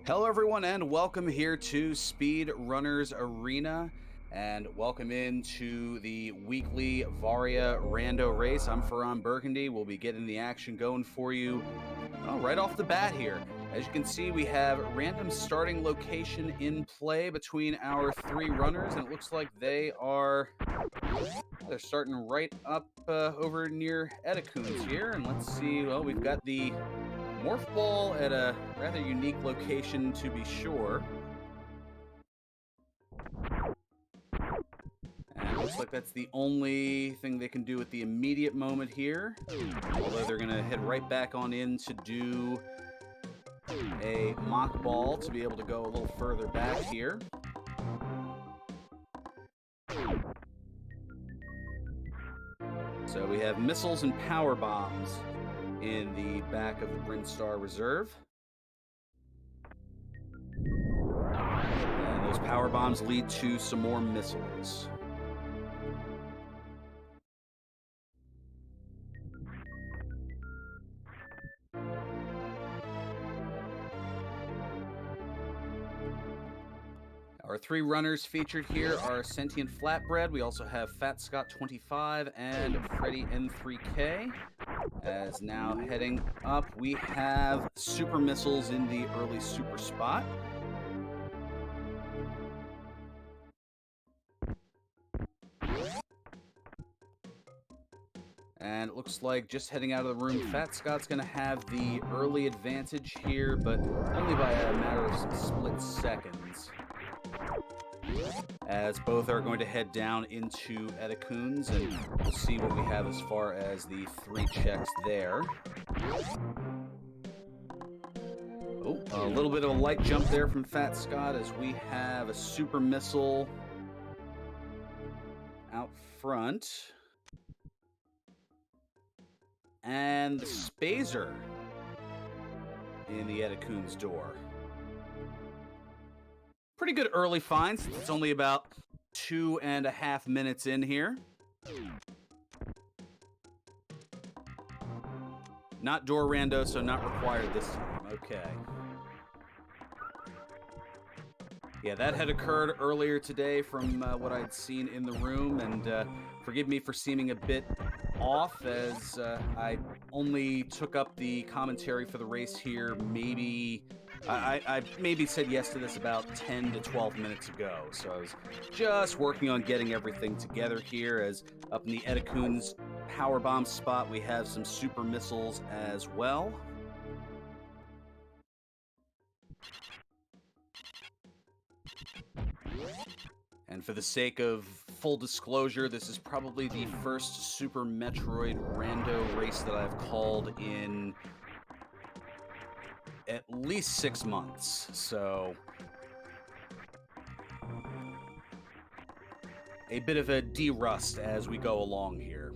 Hello, everyone, and welcome here to Speed Runners Arena, and welcome into the weekly Varia Rando race. I'm Ferran Burgundy. We'll be getting the action going for you right off the bat here. As you can see, we have random starting location in play between our three runners, and it looks like they're starting right up over near Eticoons here. And let's see, well, we've got the Morph Ball at a rather unique location, to be sure. And it looks like that's the only thing they can do at the immediate moment here. Although they're going to head right back on in to do a mock ball to be able to go a little further back here. So we have missiles and power bombs in the back of the Brinstar Reserve. And those power bombs lead to some more missiles. Our three runners featured here are Sentient Flatbread. We also have Fat Scott 25 and Freddy N3K. As now heading up, we have super missiles in the early super spot. And it looks like just heading out of the room, Fat Scott's going to have the early advantage here, but only by a matter of some split seconds, as both are going to head down into Eticoons, and we'll see what we have as far as the three checks there. Oh, a little bit of a light jump there from Fat Scott, as we have a super missile out front. And the Spazer in the Eticoons door. Pretty good early find, since it's only about 2.5 minutes in here. Not door rando, so not required this time. Okay. Yeah, that had occurred earlier today from what I'd seen in the room, and forgive me for seeming a bit off, as I only took up the commentary for the race here maybe... I maybe said yes to this about 10 to 12 minutes ago, so I was just working on getting everything together here, as up in the Eticoons power bomb spot we have some super missiles as well. And for the sake of full disclosure, this is probably the first Super Metroid Rando race that I've called in at least 6 months, so a bit of a de-rust as we go along here.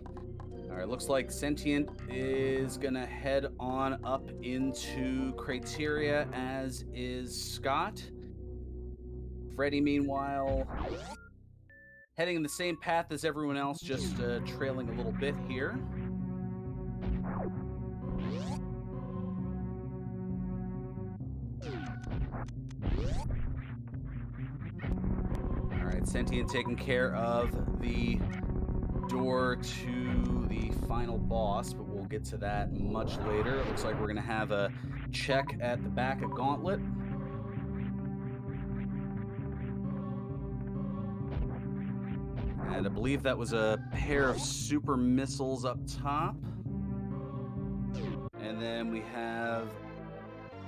All right, looks like Sentient is gonna head on up into Crateria, as is Scott. Freddy, meanwhile, heading in the same path as everyone else, just trailing a little bit here. All right, Sentient taking care of the door to the final boss, but we'll get to that much later. It looks like we're gonna have a check at the back of Gauntlet. And I believe that was a pair of super missiles up top. And then we have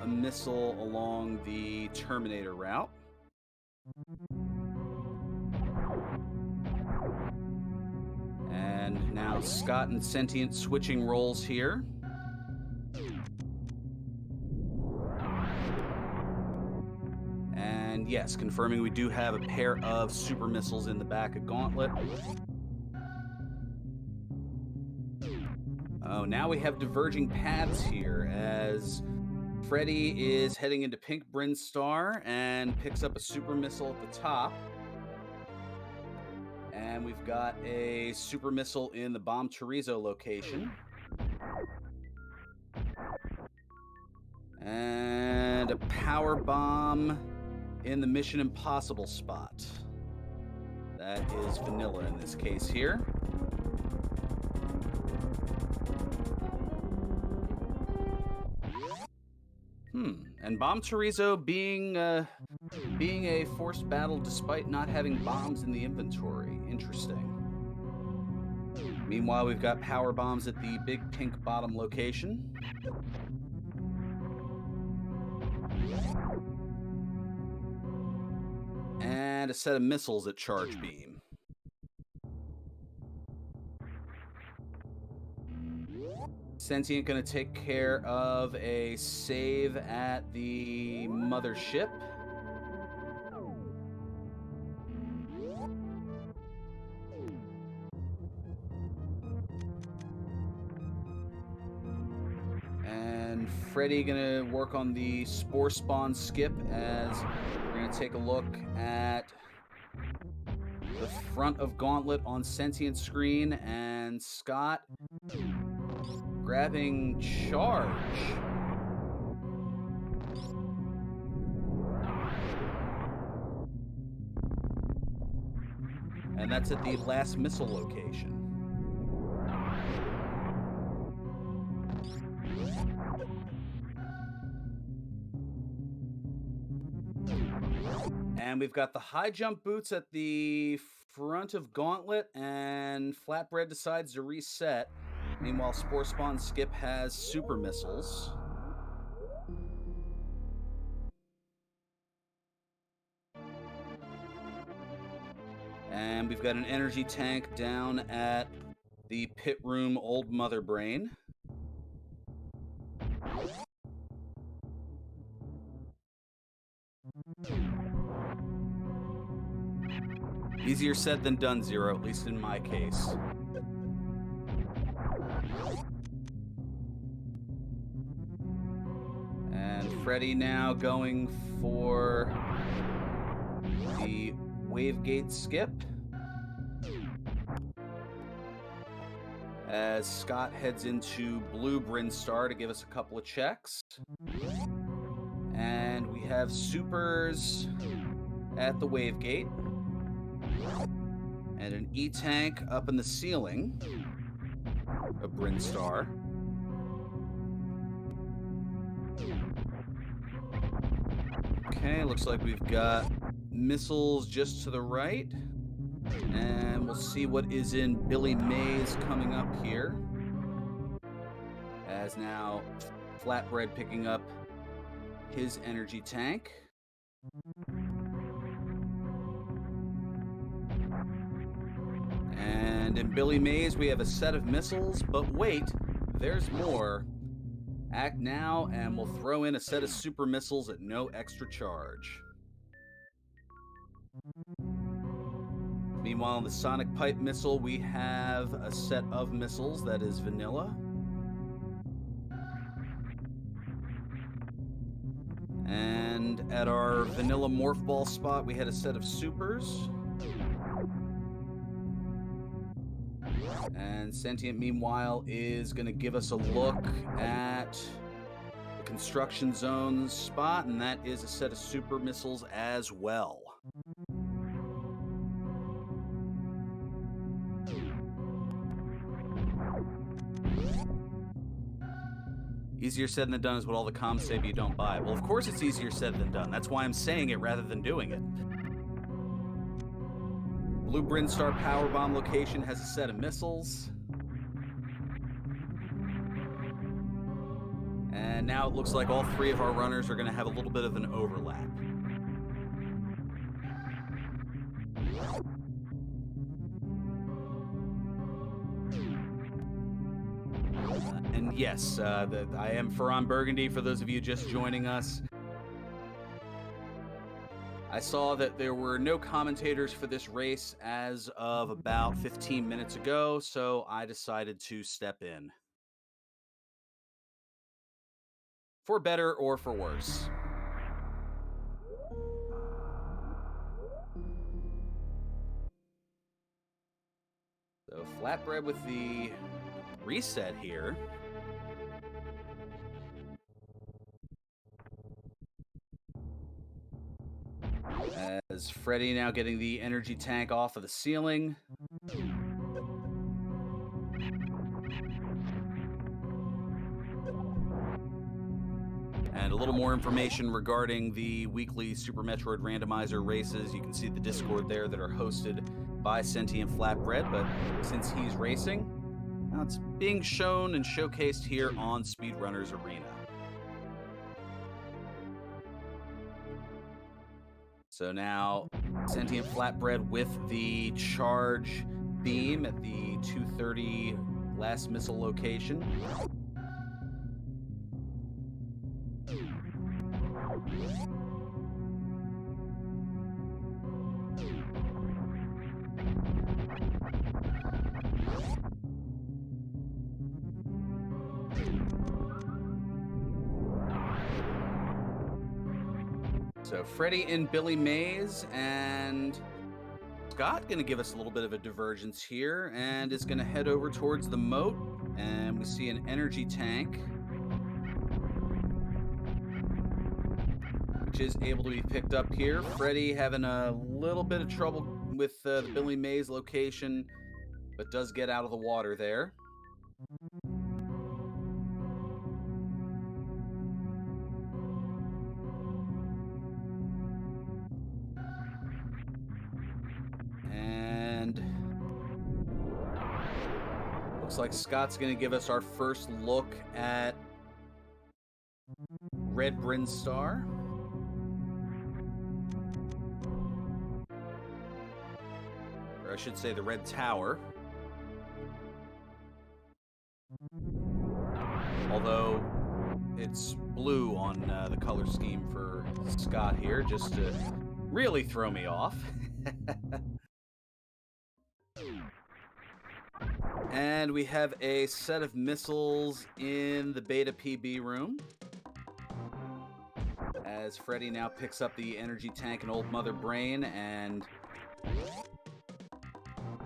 a missile along the Terminator route. And now Scott and Sentient switching roles here. And yes, confirming we do have a pair of super missiles in the back of Gauntlet. Oh, now we have diverging paths here, as Freddy is heading into Pink Brinstar and picks up a super missile at the top. And we've got a super missile in the Bomb Chorizo location. And a power bomb in the Mission Impossible spot. That is vanilla in this case here. And Bomb Chorizo being a forced battle despite not having bombs in the inventory. Interesting. Meanwhile, we've got power bombs at the big pink bottom location. And a set of missiles at charge beam. Sentient gonna take care of a save at the mothership. And Freddy gonna work on the spore spawn skip as we're gonna take a look at the front of Gauntlet on Sentient screen, and Scott grabbing charge. And that's at the last missile location. And we've got the high jump boots at the front of Gauntlet, and Flatbread decides to reset. Meanwhile, Spore Spawn Skip has super missiles. And we've got an energy tank down at the pit room Old Mother Brain. Easier said than done, Zero, at least in my case. And Freddy now going for the Wavegate skip. As Scott heads into Blue Brinstar to give us a couple of checks. And we have supers at the Wavegate. And an E-Tank up in the ceiling of Brinstar. Okay, looks like we've got missiles just to the right. And we'll see what is in Billy Mays coming up here. As now Flatbread picking up his energy tank. And in Billy Mays, we have a set of missiles, but wait, there's more. Act now, and we'll throw in a set of super missiles at no extra charge. Meanwhile, in the Sonic Pipe missile, we have a set of missiles that is vanilla. And at our vanilla morph ball spot, we had a set of supers. And Sentient, meanwhile, is going to give us a look at the construction zones spot, and that is a set of super missiles as well. Easier said than done is what all the comms say, but you don't buy it. Well, of course it's easier said than done. That's why I'm saying it rather than doing it. Blue Brinstar Powerbomb location has a set of missiles. And now it looks like all three of our runners are going to have a little bit of an overlap. And yes, I am Ferran Burgundy for those of you just joining us. I saw that there were no commentators for this race as of about 15 minutes ago, so I decided to step in. For better or for worse. So Flatbread with the reset here. As Freddy now getting the energy tank off of the ceiling. And a little more information regarding the weekly Super Metroid Randomizer races. You can see the Discord there that are hosted by Sentient Flatbread, but since he's racing, now it's being shown and showcased here on Speedrunners Arena. So now, Sentient Flatbread with the charge beam at the 230 last missile location. So Freddy and Billy Mays, and Scott going to give us a little bit of a divergence here, and is going to head over towards the moat, and we see an energy tank, which is able to be picked up here. Freddy having a little bit of trouble with the Billy Mays location, but does get out of the water there. And looks like Scott's going to give us our first look at Red Brinstar. Or I should say the Red Tower. Although it's blue on the color scheme for Scott here, just to really throw me off. And we have a set of missiles in the Beta PB room. As Freddy now picks up the energy tank and Old Mother Brain, and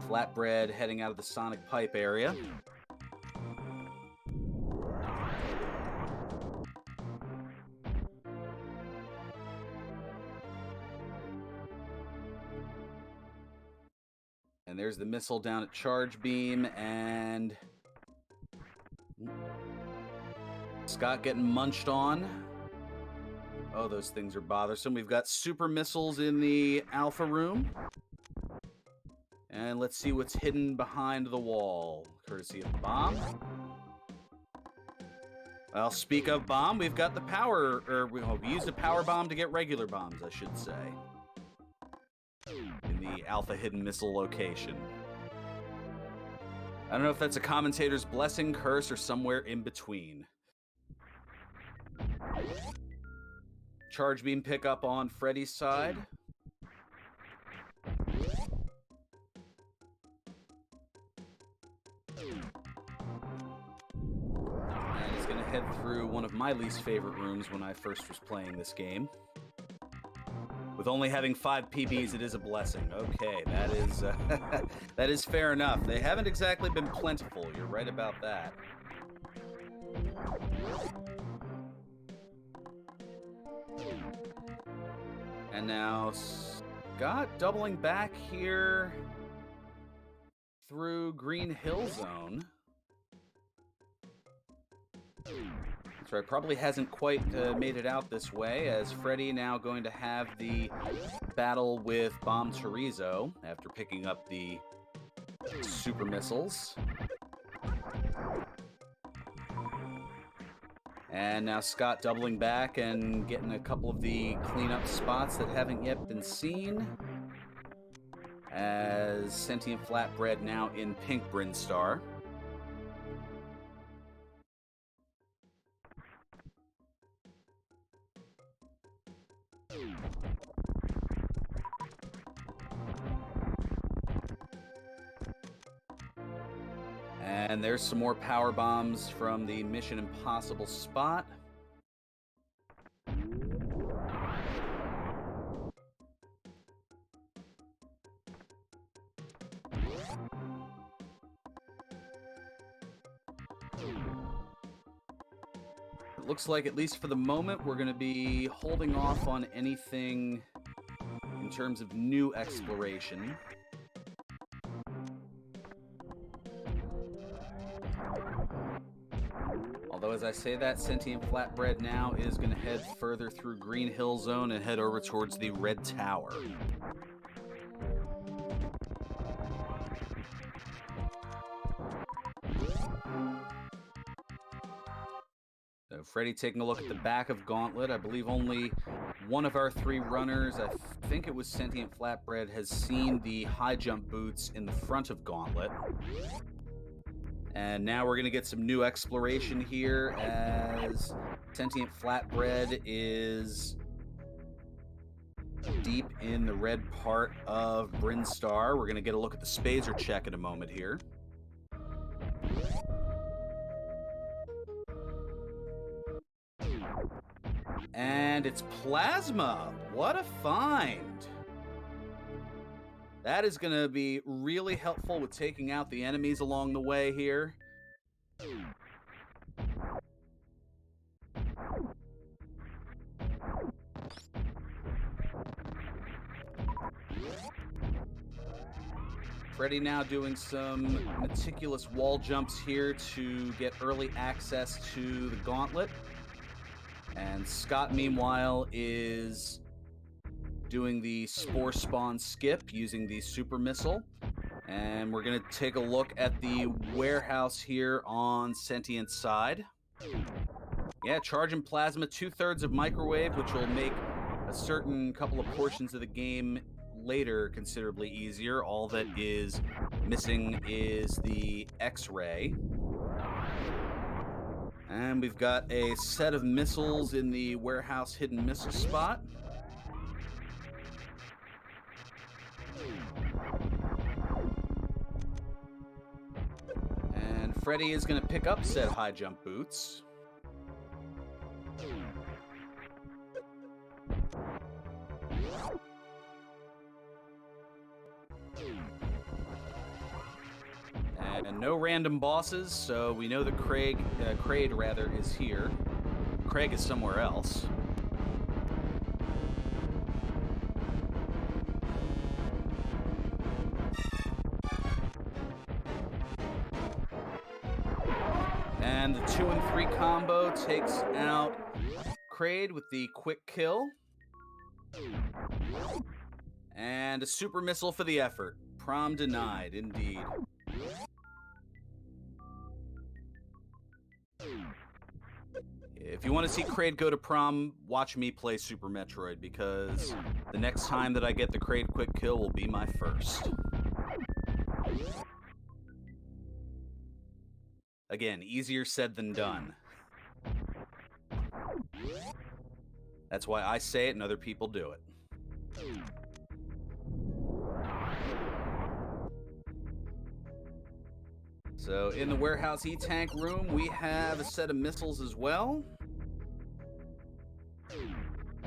Flatbread heading out of the Sonic Pipe area. And there's the missile down at Charge Beam, and Scott getting munched on. Oh, those things are bothersome. We've got super missiles in the Alpha room. And let's see what's hidden behind the wall, courtesy of Bomb. Well, speak of Bomb, we've got the power, or we used a power bomb to get regular bombs, I should say. In the Alpha hidden missile location. I don't know if that's a commentator's blessing, curse, or somewhere in between. Charge beam pickup on Freddy's side. And he's going to head through one of my least favorite rooms when I first was playing this game. With only having 5 PBs, it is a blessing. Okay, that is fair enough. They haven't exactly been plentiful. You're right about that. And now Scott doubling back here through Green Hill Zone. That's right, probably hasn't quite made it out this way, as Freddy now going to have the battle with Bomb Chorizo after picking up the super missiles. And now Scott doubling back and getting a couple of the cleanup spots that haven't yet been seen. As Sentient Flatbread now in Pink Brinstar. And there's some more power bombs from the Mission Impossible spot. It looks like, at least for the moment, we're going to be holding off on anything in terms of new exploration. Although, as I say that, Sentient Flatbread now is going to head further through Green Hill Zone and head over towards the Red Tower. So Freddy taking a look at the back of Gauntlet. I believe only one of our 3 runners, I think it was Sentient Flatbread, has seen the high jump boots in the front of Gauntlet. And now we're going to get some new exploration here as Sentient Flatbread is deep in the red part of Brinstar. We're going to get a look at the Spazer check in a moment here. And it's Plasma. What a find. That is going to be really helpful with taking out the enemies along the way here. Freddy now doing some meticulous wall jumps here to get early access to the Gauntlet. And Scott, meanwhile, is doing the Spore Spawn skip using the Super Missile. And we're going to take a look at the warehouse here on Sentient's side. Yeah, charging Plasma, 2/3 of Microwave, which will make a certain couple of portions of the game later considerably easier. All that is missing is the X-Ray. And we've got a set of missiles in the warehouse hidden missile spot. And Freddy is going to pick up said high jump boots. And no random bosses, so we know that Kraid is here. Craig is somewhere else. And the 2 and 3 combo takes out Kraid with the quick kill. And a super missile for the effort. Prom denied, indeed. If you want to see Kraid go to prom, watch me play Super Metroid, because the next time that I get the Kraid quick kill will be my first. Again, easier said than done. That's why I say it and other people do it. So in the warehouse E-Tank room, we have a set of missiles as well.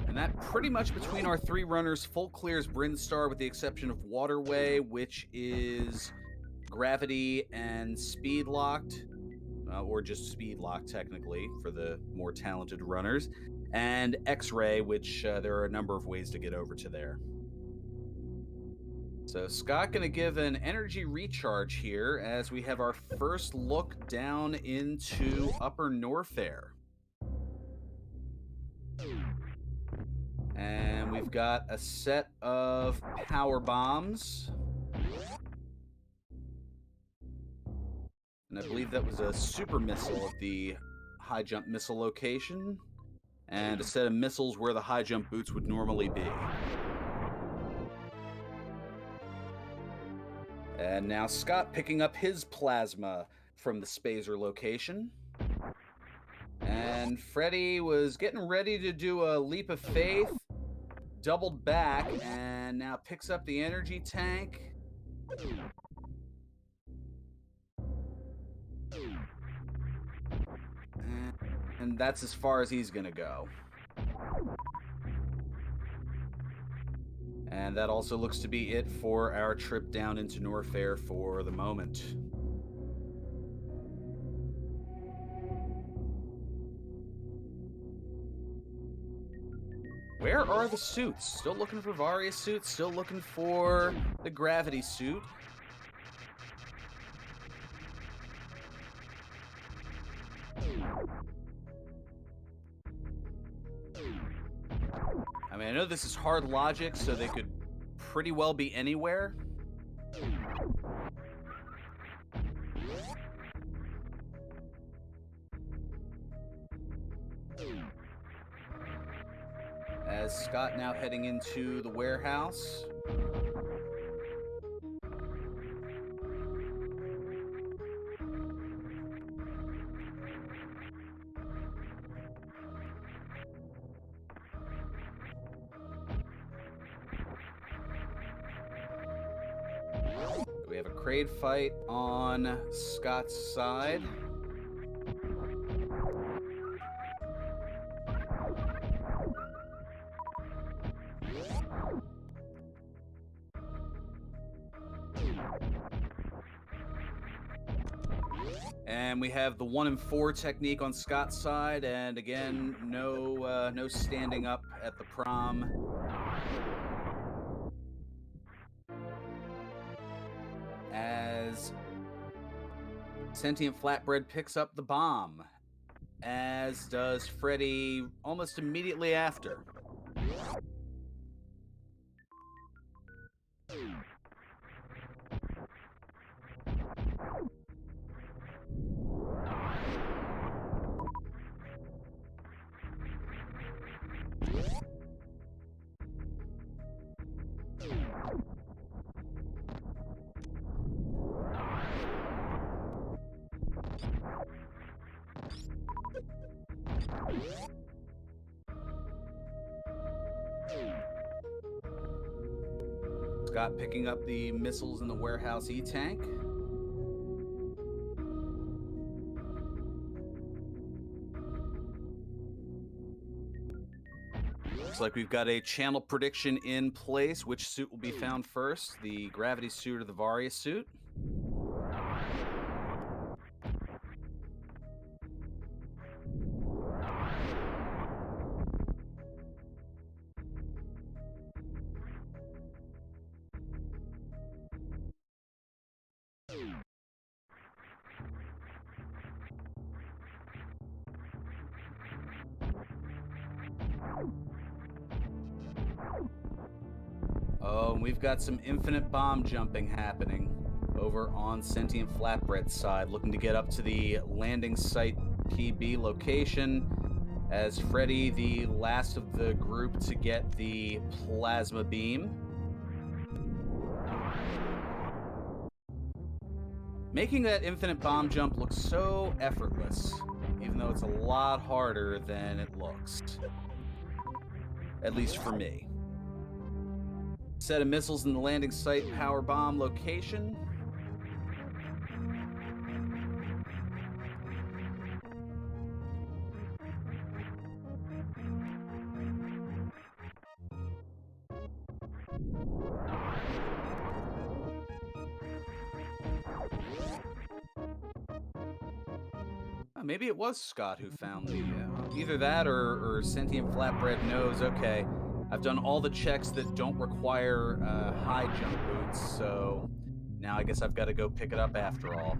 And that pretty much between our 3 runners full clears Brinstar with the exception of Waterway, which is gravity and speed locked. Or just speed locked technically for the more talented runners. And X-Ray, which there are a number of ways to get over to there. So Scott going to give an energy recharge here as we have our first look down into Upper Norfair. And we've got a set of power bombs. And I believe that was a super missile at the high jump missile location. And a set of missiles where the high jump boots would normally be. And now Scott picking up his plasma from the Spazer location. And Freddy was getting ready to do a leap of faith, doubled back, and now picks up the energy tank. And that's as far as he's going to go. And that also looks to be it for our trip down into Norfair for the moment. Where are the suits? Still looking for Varia suits, still looking for the gravity suit. I mean, I know this is hard logic, so they could pretty well be anywhere. As Scott now heading into the warehouse. We have a Kraid fight on Scott's side. And we have the 1 and 4 technique on Scott's side, and again, no standing up at the prom. As Sentient Flatbread picks up the bomb, as does Freddy almost immediately after. Scott picking up the missiles in the warehouse E-tank. Looks like we've got a channel prediction in place. Which suit will be found first? The gravity suit or the Varia suit? Oh, and we've got some infinite bomb jumping happening over on Sentient Flatbread's side, looking to get up to the landing site PB location as Freddy, the last of the group to get the plasma beam. Making that infinite bomb jump look so effortless, even though it's a lot harder than it looks. At least for me. Set of missiles in the landing site power bomb location. Maybe it was Scott who found the... either that or Sentient Flatbread knows, okay, I've done all the checks that don't require high jump boots, so now I guess I've got to go pick it up after all.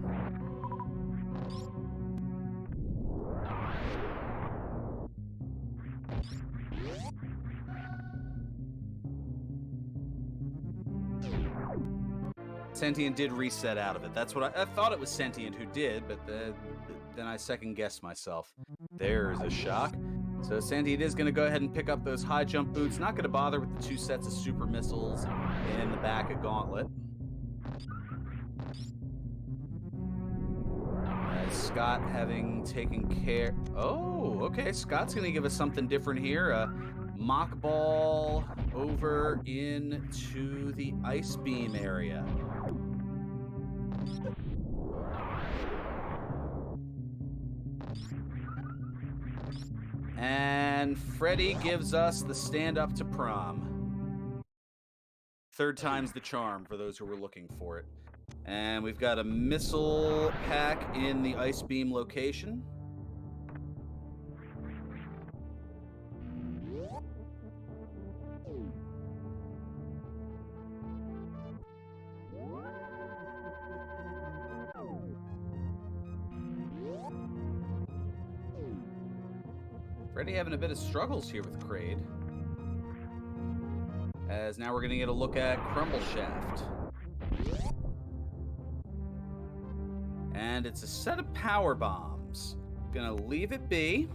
Sentient did reset out of it. That's what I thought it was Sentient who did, but then I second-guessed myself. There's a shock. So Sentient is going to go ahead and pick up those high jump boots. Not going to bother with the 2 sets of super missiles in the back of Gauntlet. As Scott having taken care... Oh, okay. Scott's going to give us something different here. Mock ball over into the ice beam area. And Freddy gives us the stand up to prom. 3rd time's the charm for those who were looking for it. And we've got a missile pack in the ice beam location. Freddy having a bit of struggles here with Kraid. As now we're going to get a look at Crumble Shaft. And it's a set of power bombs. Gonna leave it be.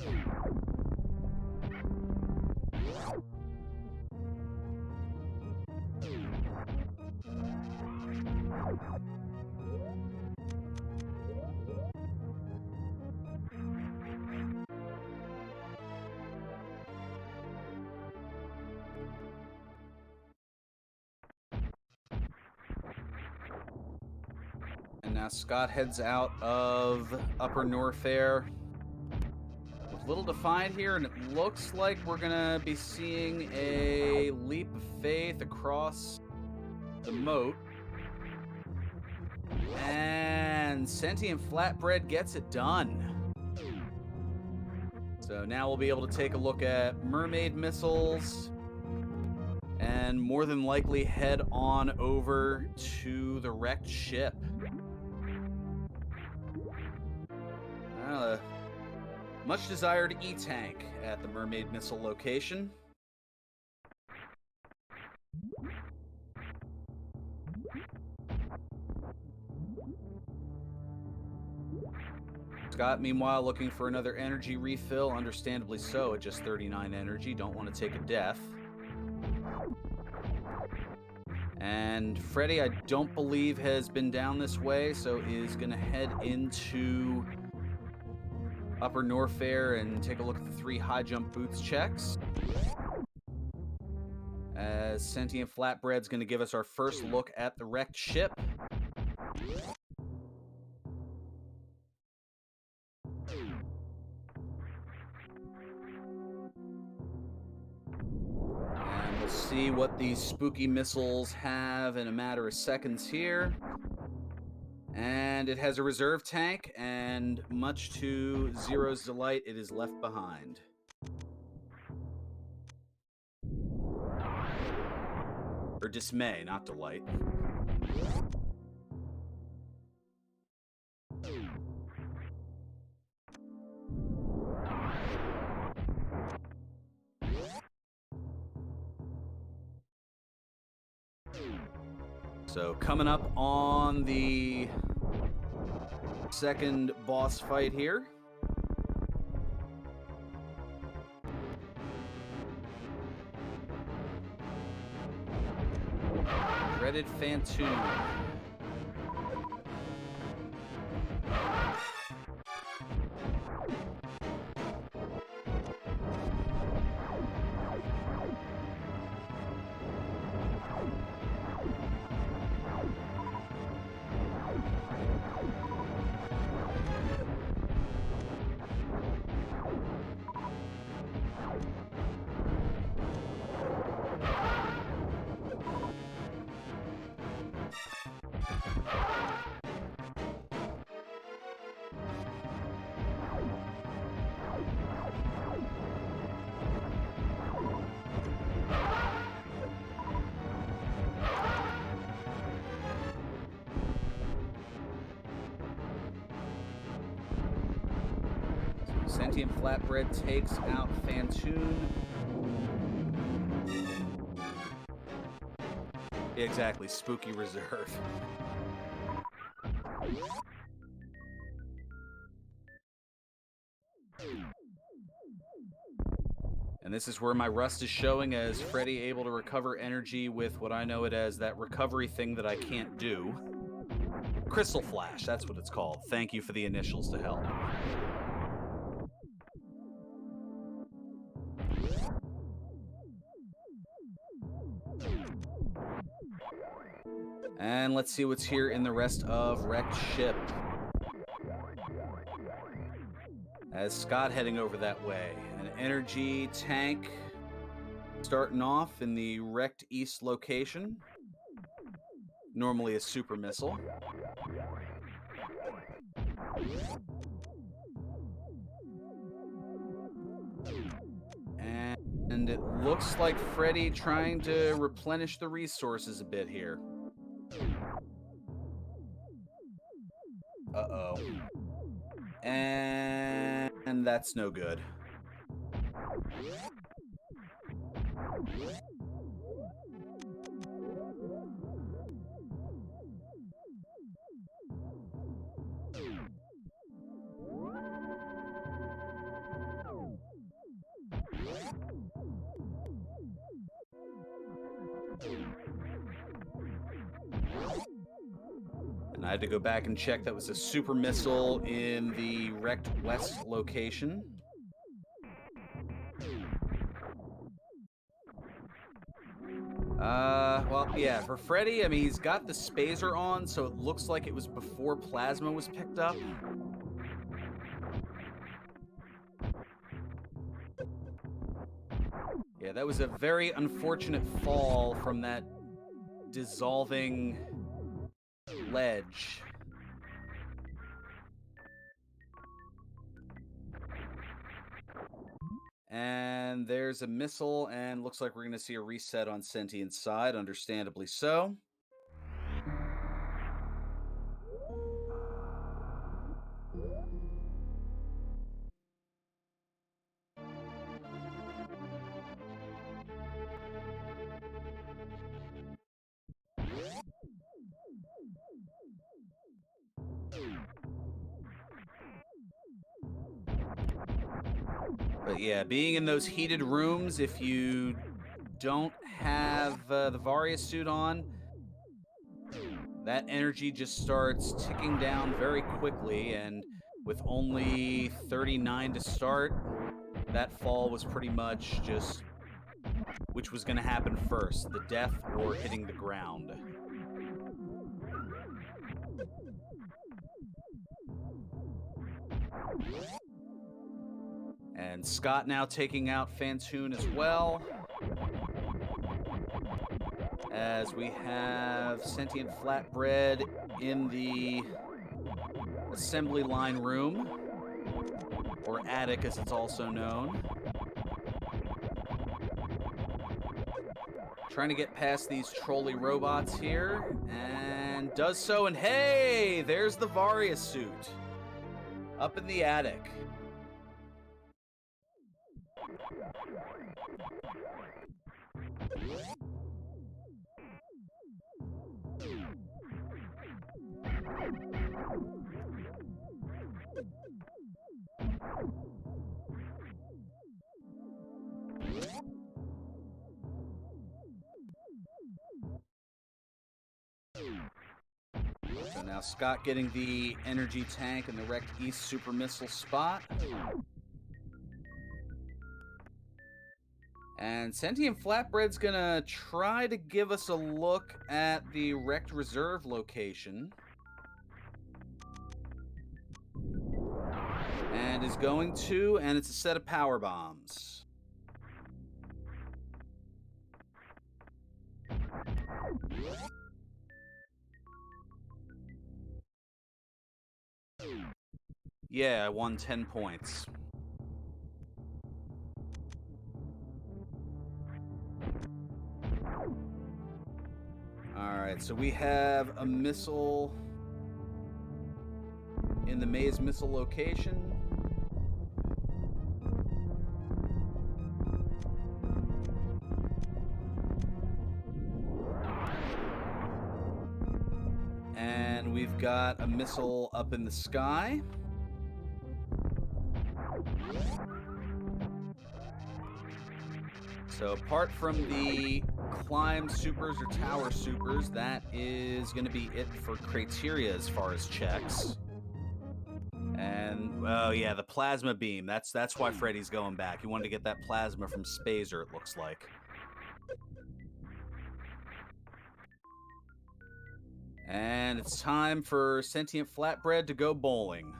And now Scott heads out of Upper Norfair with little to find here, and it looks like we're gonna be seeing a leap of faith across the moat. And Sentient Flatbread gets it done. So now we'll be able to take a look at mermaid missiles and more than likely head on over to the wrecked ship. Much desired E-tank at the mermaid missile location. Scott, meanwhile, looking for another energy refill. Understandably so, at just 39 energy. Don't want to take a death. And Freddy, I don't believe, has been down this way, so is going to head into Upper Norfair and take a look at the 3 high jump boots checks. As Sentient Flatbread's going to give us our first look at the wrecked ship. And we'll see what these spooky missiles have in a matter of seconds here. And it has a reserve tank, and much to Zero's delight, it is left behind. Or dismay, not delight. So coming up on the second boss fight here. Dreaded Phantom. Sentient Flatbread takes out Phantoon. Exactly, Spooky Reserve. And this is where my rust is showing, as Freddy able to recover energy with what I know it as that recovery thing that I can't do. Crystal Flash, that's what it's called. Thank you for the initials to help. And let's see what's here in the rest of Wrecked Ship. As Scott heading over that way. An energy tank starting off in the Wrecked East location. Normally a super missile. And it looks like Freddy trying to replenish the resources a bit here. Uh-oh. And that's no good. And I had to go back and check that was a super missile in the wrecked west location. Well, yeah, for Freddy, I mean, he's got the spazer on, so it looks like it was before plasma was picked up. Yeah, that was a very unfortunate fall from that dissolving ledge. And there's a missile, and looks like we're going to see a reset on Sentient's side, understandably so. But yeah, being in those heated rooms, if you don't have the Varia suit on, that energy just starts ticking down very quickly, and with only 39 to start, that fall was pretty much just which was going to happen first, the death or hitting the ground. And Scott now taking out Fantoon as well. As we have Sentient Flatbread in the assembly line room, or attic as it's also known. Trying to get past these trolley robots here, and does so, and hey, there's the Varia suit up in the attic. So now Scott getting the energy tank in the wrecked East Super Missile spot. And Sentient Flatbread's gonna try to give us a look at the wrecked reserve location. And is going to, and it's a set of power bombs. Yeah, I won 10 points. Alright, so we have a missile in the maze missile location. And we've got a missile up in the sky. So apart from the climb supers or tower supers, that is going to be it for criteria as far as checks. And, oh yeah, the plasma beam. That's why Freddy's going back. He wanted to get that plasma from Spazer, it looks like. And it's time for Sentient Flatbread to go bowling.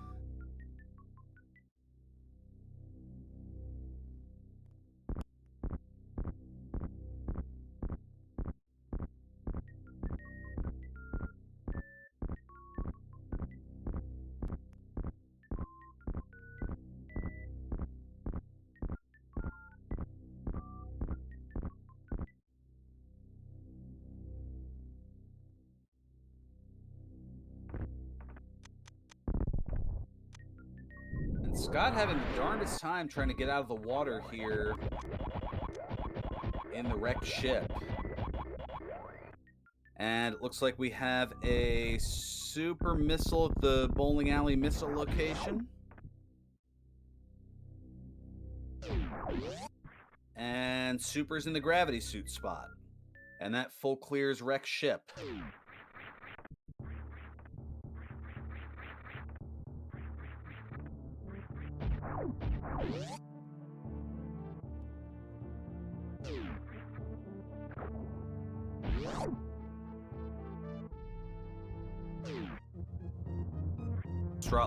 And Scott having the darndest time trying to get out of the water here in the wrecked ship. And it looks like we have a super missile at the bowling alley missile location. And supers in the gravity suit spot. And that full clears wrecked ship.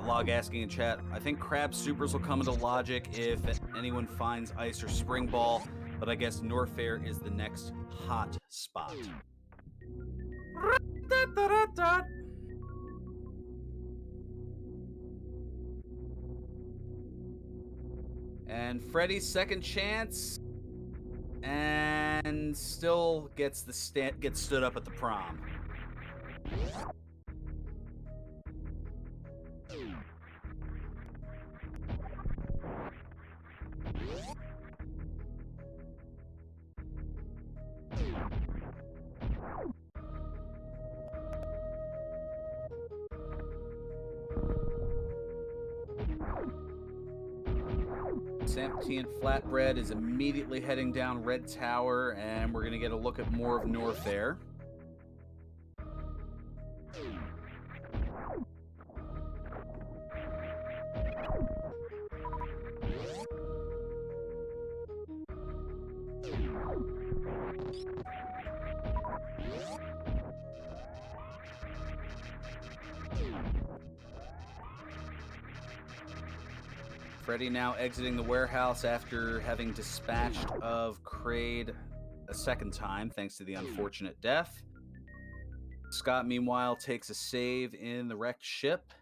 Log asking in chat, I think Crab Supers will come into logic if anyone finds Ice or Spring Ball, but I guess Norfair is the next hot spot. And Freddy's second chance, and still gets stood up at the prom. Santy and Flatbread is immediately heading down Red Tower, and we're going to get a look at more of Norfair. Freddy now exiting the warehouse after having dispatched of Kraid a second time, thanks to the unfortunate death. Scott, meanwhile, takes a save in the wrecked ship.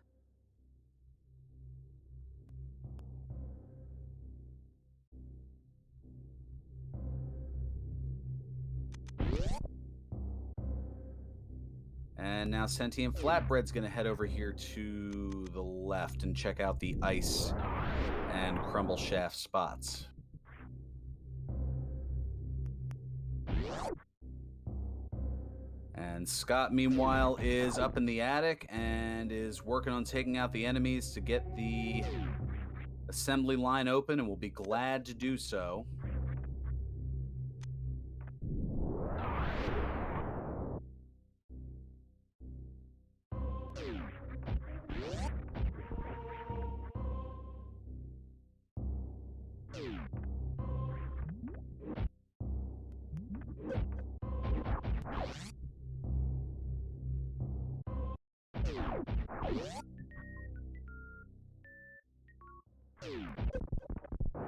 And now Sentient Flatbread's going to head over here to the left and check out the ice and crumble shaft spots. And Scott, meanwhile, is up in the attic and is working on taking out the enemies to get the assembly line open, and will be glad to do so.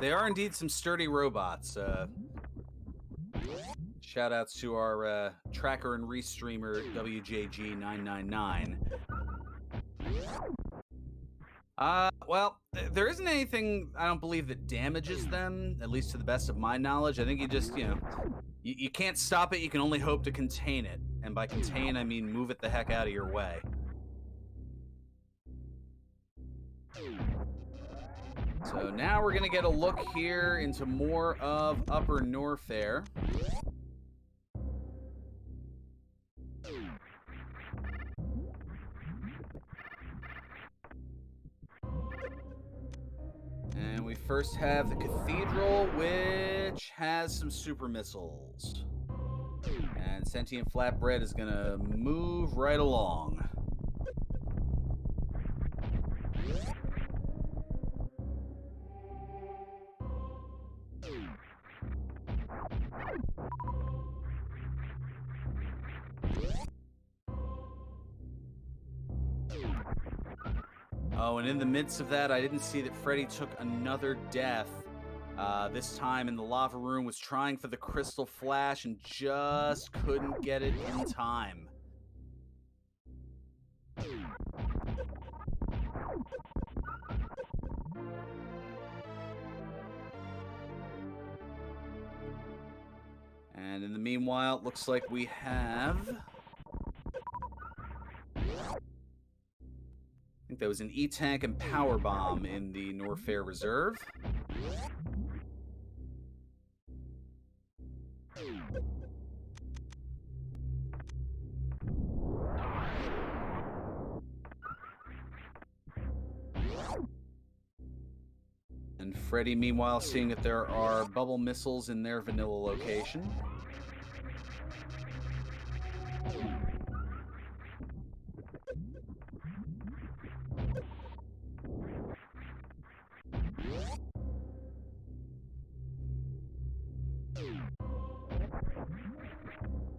They are indeed some sturdy robots. Shout outs to our tracker and restreamer WJG999. Well, there isn't anything, I don't believe, that damages them, at least to the best of my knowledge. I think you just, you can't stop it, you can only hope to contain it. And by contain, I mean move it the heck out of your way. So now we're going to get a look here into more of Upper Norfair. And we first have the Cathedral, which has some super missiles. And Sentient Flatbread is going to move right along. Oh, and in the midst of that, I didn't see that Freddy took another death. This time in the lava room, was trying for the crystal flash and just couldn't get it in time. And in the meanwhile, it looks like we have... I think that was an E-Tank and Power Bomb in the Norfair Reserve. And Freddy, meanwhile, seeing that there are bubble missiles in their vanilla location.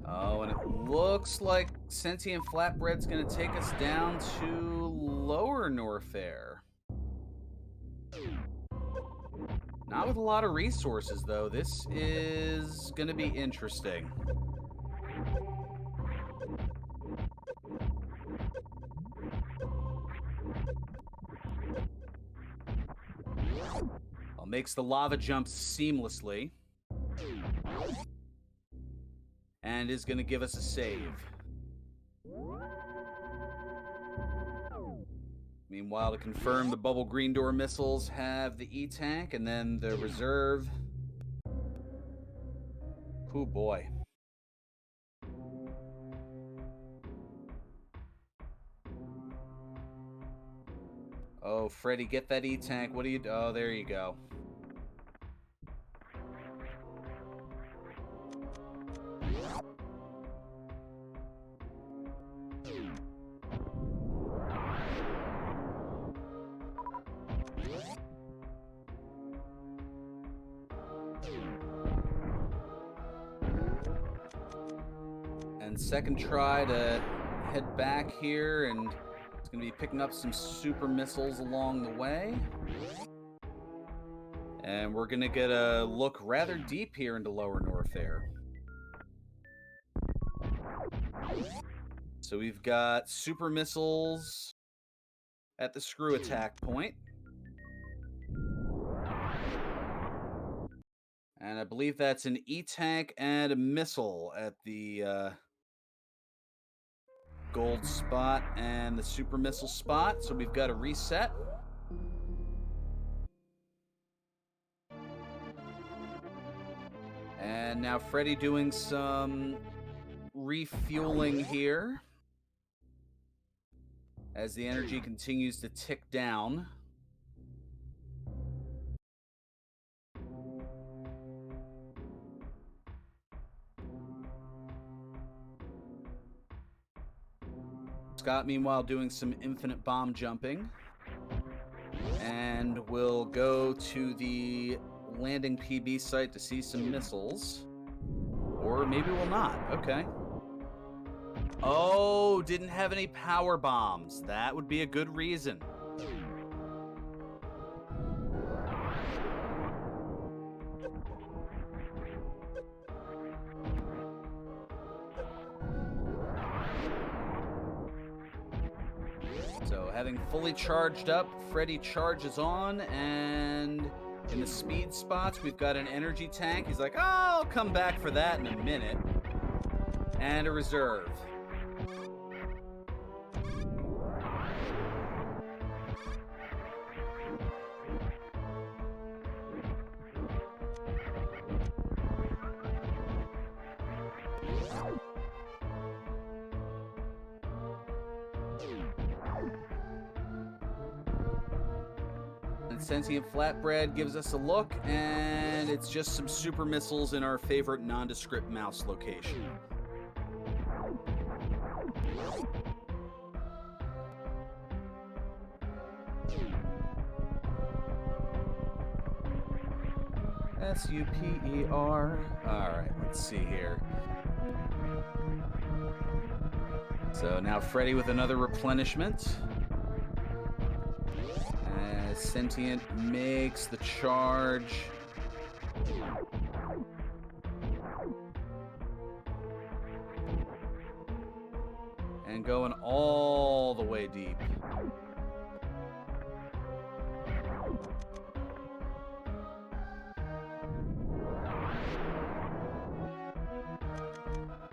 Oh, and it looks like Sentient Flatbread's gonna take us down to Lower Norfair. Not with a lot of resources, though. This is gonna be interesting. Well, makes the lava jump seamlessly. And is gonna give us a save. Meanwhile, to confirm, the bubble green door missiles have the E-tank, and then the reserve. Oh boy. Oh, Freddy, get that E-tank. What do you... Oh, there you go. And second try to head back here, and it's going to be picking up some super missiles along the way. And we're going to get a look rather deep here into Lower Norfair. So we've got super missiles at the screw attack point. And I believe that's an E-tank and a missile at the gold spot and the super missile spot. So we've got a reset. And now Freddy doing some refueling here as the energy continues to tick down. Scott, meanwhile, doing some infinite bomb jumping. And we'll go to the landing PB site to see some missiles. Or maybe we'll not. Okay. Oh, didn't have any power bombs. That would be a good reason. So, having fully charged up, Freddy charges on, and in the speed spots, we've got an energy tank. He's like, oh, I'll come back for that in a minute. And a reserve. Sentient Flatbread gives us a look, and it's just some super missiles in our favorite nondescript mouse location. S-U-P-E-R. Alright, let's see here. So now Freddy with another replenishment. Sentient makes the charge. And going all the way deep.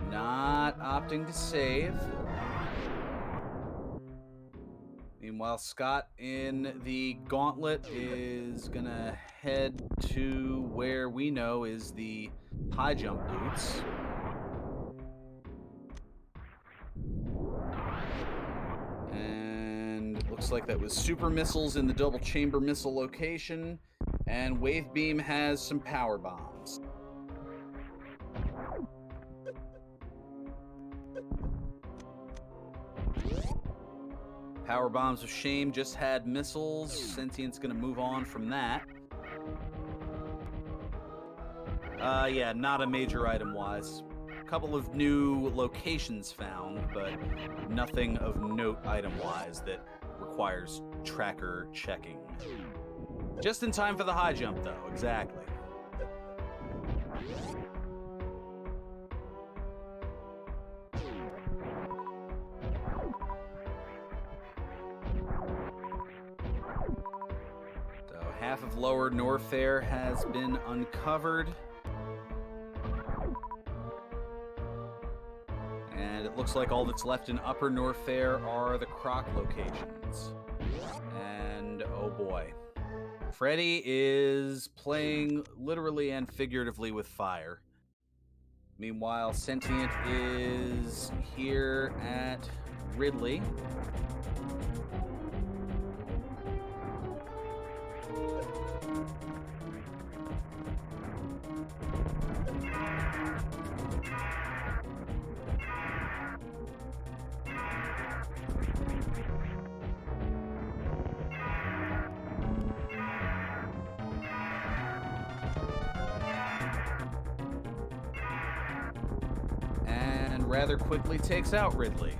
Not opting to save. Meanwhile, Scott in the gauntlet is gonna head to where we know is the high jump boots. And it looks like that was super missiles in the double chamber missile location. And Wave Beam has some power bombs. Power Bombs of Shame just had missiles. Sentient's gonna move on from that. Yeah, not a major item-wise. couple of new locations found, but nothing of note item-wise that requires tracker checking. Just in time for the high jump, though. Exactly. Half of Lower Norfair has been uncovered. And it looks like all that's left in Upper Norfair are the Croc locations. And oh boy. Freddy is playing literally and figuratively with fire. Meanwhile, Sentient is here at Ridley. And rather quickly takes out Ridley.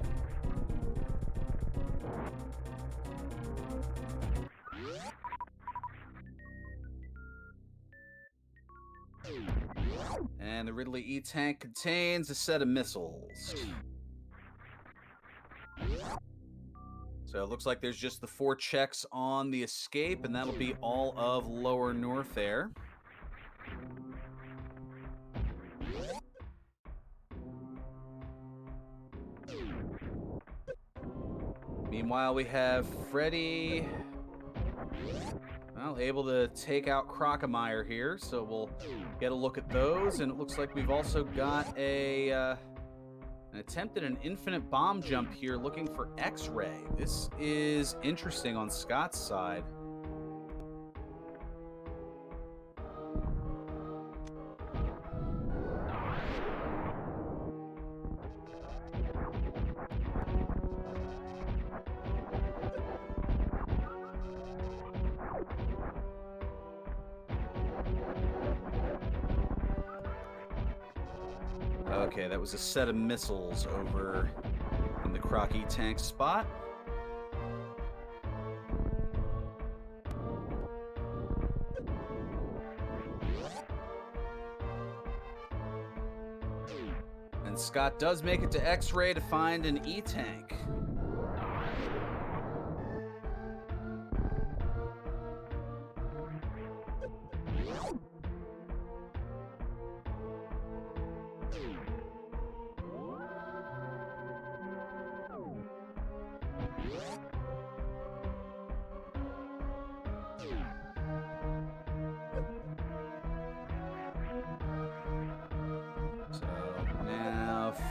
And the Ridley E-Tank contains a set of missiles. So it looks like there's just the 4 checks on the escape, and that'll be all of Lower Norfair. Meanwhile, we have Freddy, well, able to take out Crocomire here, so we'll get a look at those. And it looks like we've also got an attempt at an infinite bomb jump here, looking for X-Ray. This is interesting on Scott's side. Okay, that was a set of missiles over in the Croc E-Tank spot. And Scott does make it to X-Ray to find an E-Tank.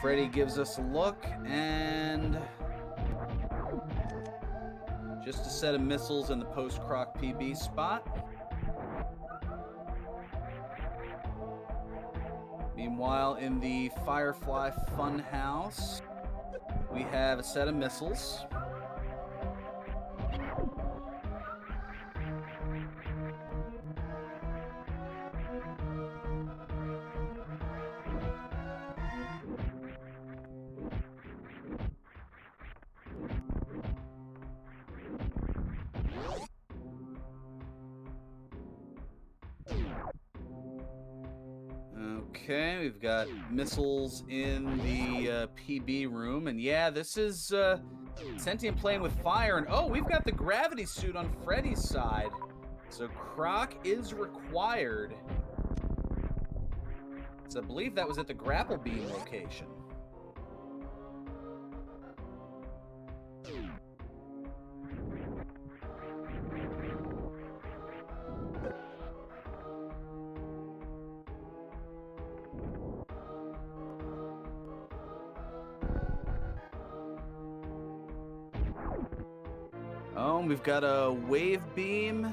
Freddy gives us a look, and just a set of missiles in the post-Croc PB spot. Meanwhile, in the Firefly Funhouse, we have a set of missiles. Okay, we've got missiles in the PB room, and yeah, this is Sentient playing with fire, and oh, we've got the gravity suit on Freddy's side, so Croc is required. So I believe that was at the grapple beam location. Oh, we've got a wave beam.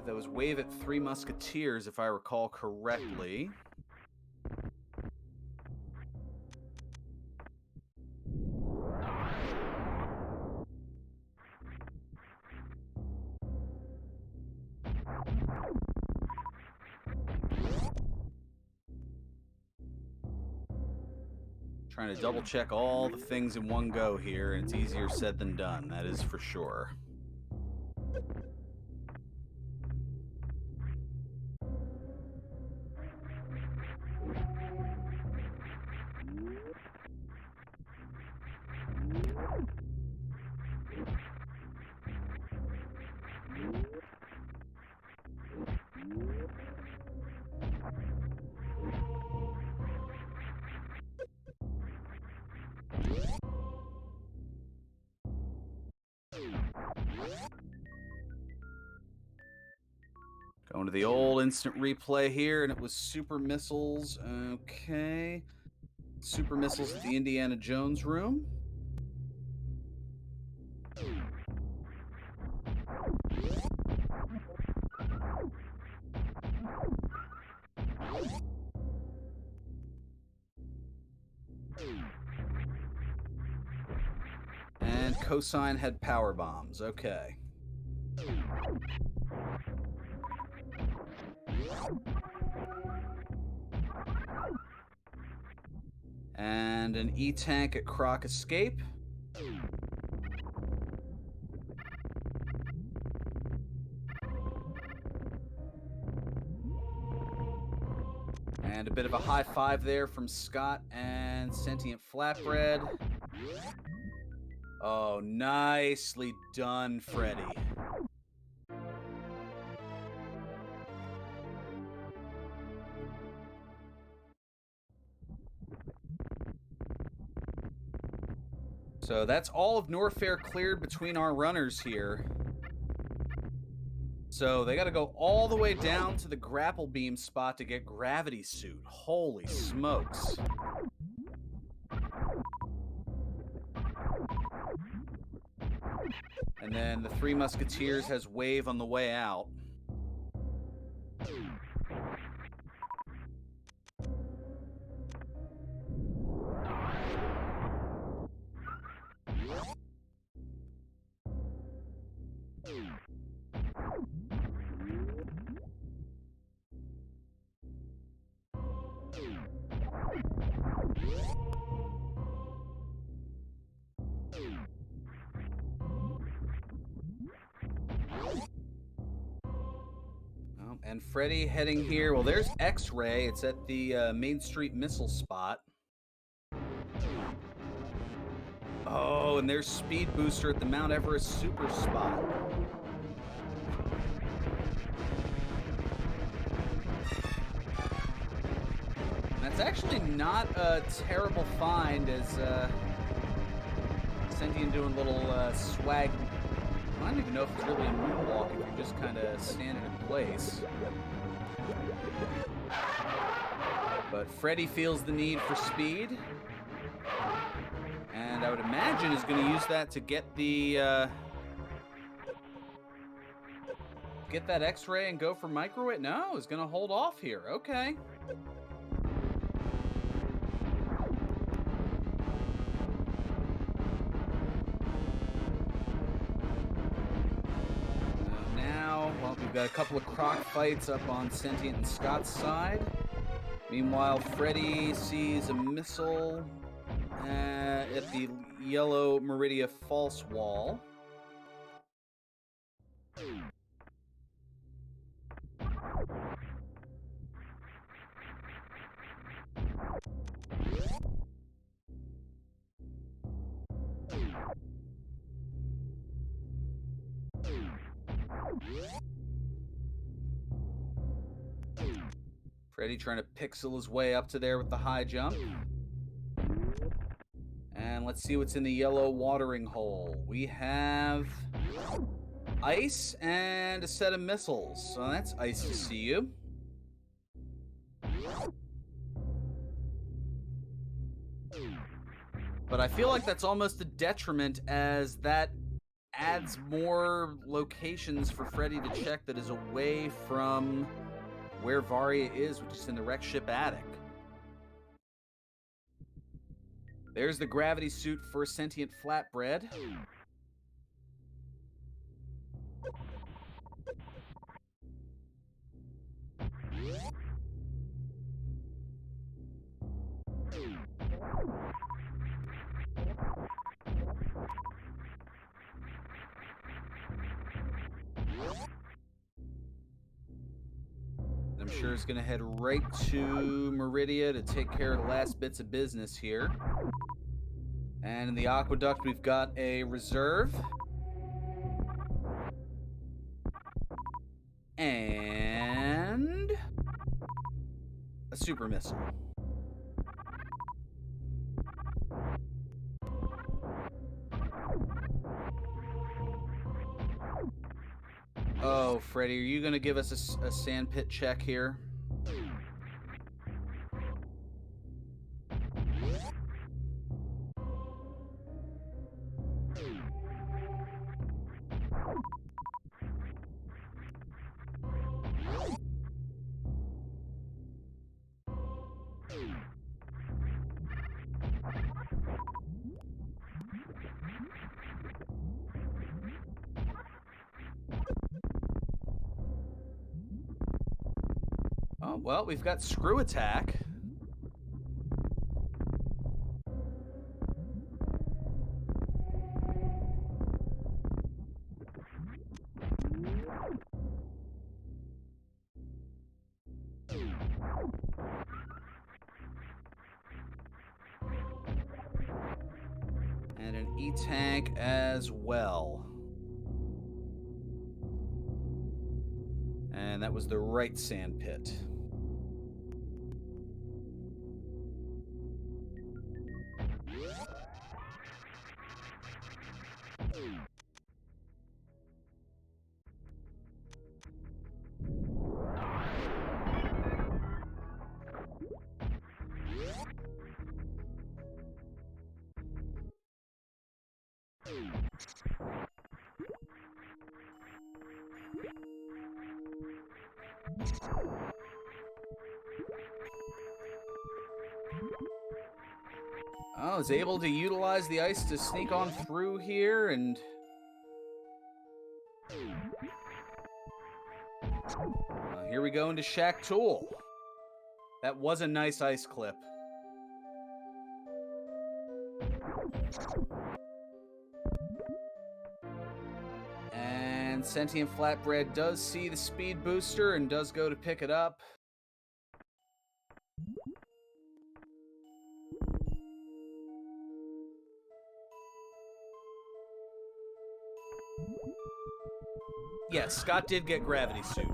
That was wave at Three Musketeers, if I recall correctly. Trying to double check all the things in one go here, and it's easier said than done, that is for sure. Going to the old instant replay here, and it was Super Missiles. Okay. Super Missiles at the Indiana Jones room. And Cosine had power bombs. Okay. And an E-Tank at Croc Escape. And a bit of a high five there from Scott and Sentient Flatbread. Oh, nicely done, Freddy. So that's all of Norfair cleared between our runners here. So they got to go all the way down to the grapple beam spot to get Gravity Suit. Holy smokes. And then the Three Musketeers has Wave on the way out. And Freddy heading here. Well, there's X-Ray. It's at the Main Street missile spot. Oh, and there's Speed Booster at the Mount Everest super spot. That's actually not a terrible find, as Sentient doing a little swag. I don't even know if it's really a moonwalk if you're just kind of standing in place. But Freddy feels the need for speed. And I would imagine is going to use that to get the... get that X-ray and go for microwave? No, he's going to hold off here. Okay. We've got a couple of croc fights up on Sentient and Scott's side. Meanwhile, Freddy sees a missile at the yellow Meridia false wall. Freddy trying to pixel his way up to there with the high jump. And let's see what's in the yellow watering hole. We have ice and a set of missiles. So that's ice to see you. But I feel like that's almost a detriment, as that adds more locations for Freddy to check that is away from where Varia is, which is in the wreck ship attic. There's the gravity suit for Sentient Flatbread. I'm sure it's going to head right to Meridia to take care of the last bits of business here. And in the aqueduct, we've got a reserve. And a super missile. Oh, Freddy, are you going to give us a sandpit check here? Oh, well, we've got screw attack. And an E-tank as well. And that was the right sand pit. I was able to utilize the ice to sneak on through here, and here we go into Shack Tool. That was a nice ice clip. And Sentient Flatbread does see the speed booster and does go to pick it up. Yes, Scott did get gravity suit.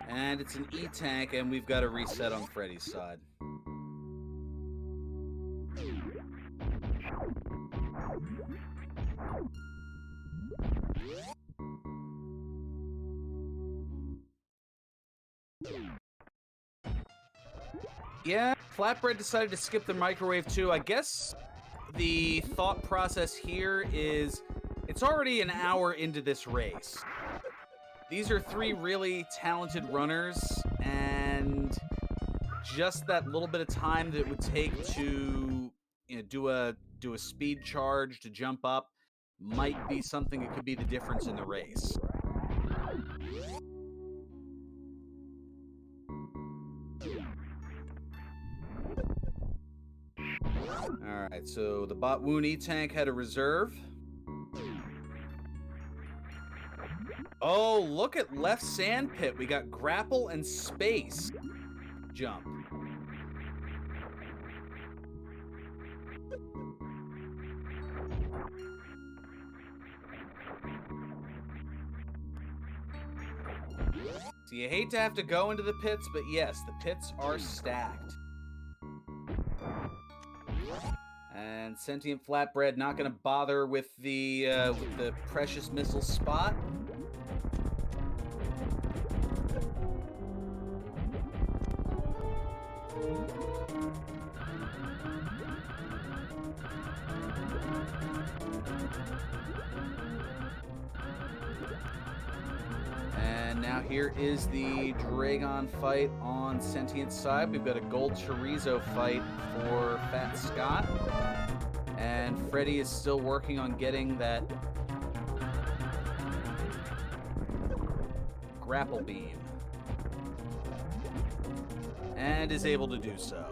And it's an E-tank, and we've got a reset on Freddy's side. Yeah, Flatbread decided to skip the microwave too. I guess the thought process here is it's already an hour into this race. These are three really talented runners, and just that little bit of time that it would take to do a speed charge to jump up might be something that could be the difference in the race. Alright, so the Bot Woon E-tank had a reserve. Oh, look at left sand pit. We got grapple and space jump. So you hate to have to go into the pits, but yes, the pits are stacked. And Sentient Flatbread not going to bother with the precious missile spot. And now here is the Dragon fight on Sentient's side. We've got a gold chorizo fight for Fat Scott. And Freddy is still working on getting that grapple beam. And is able to do so.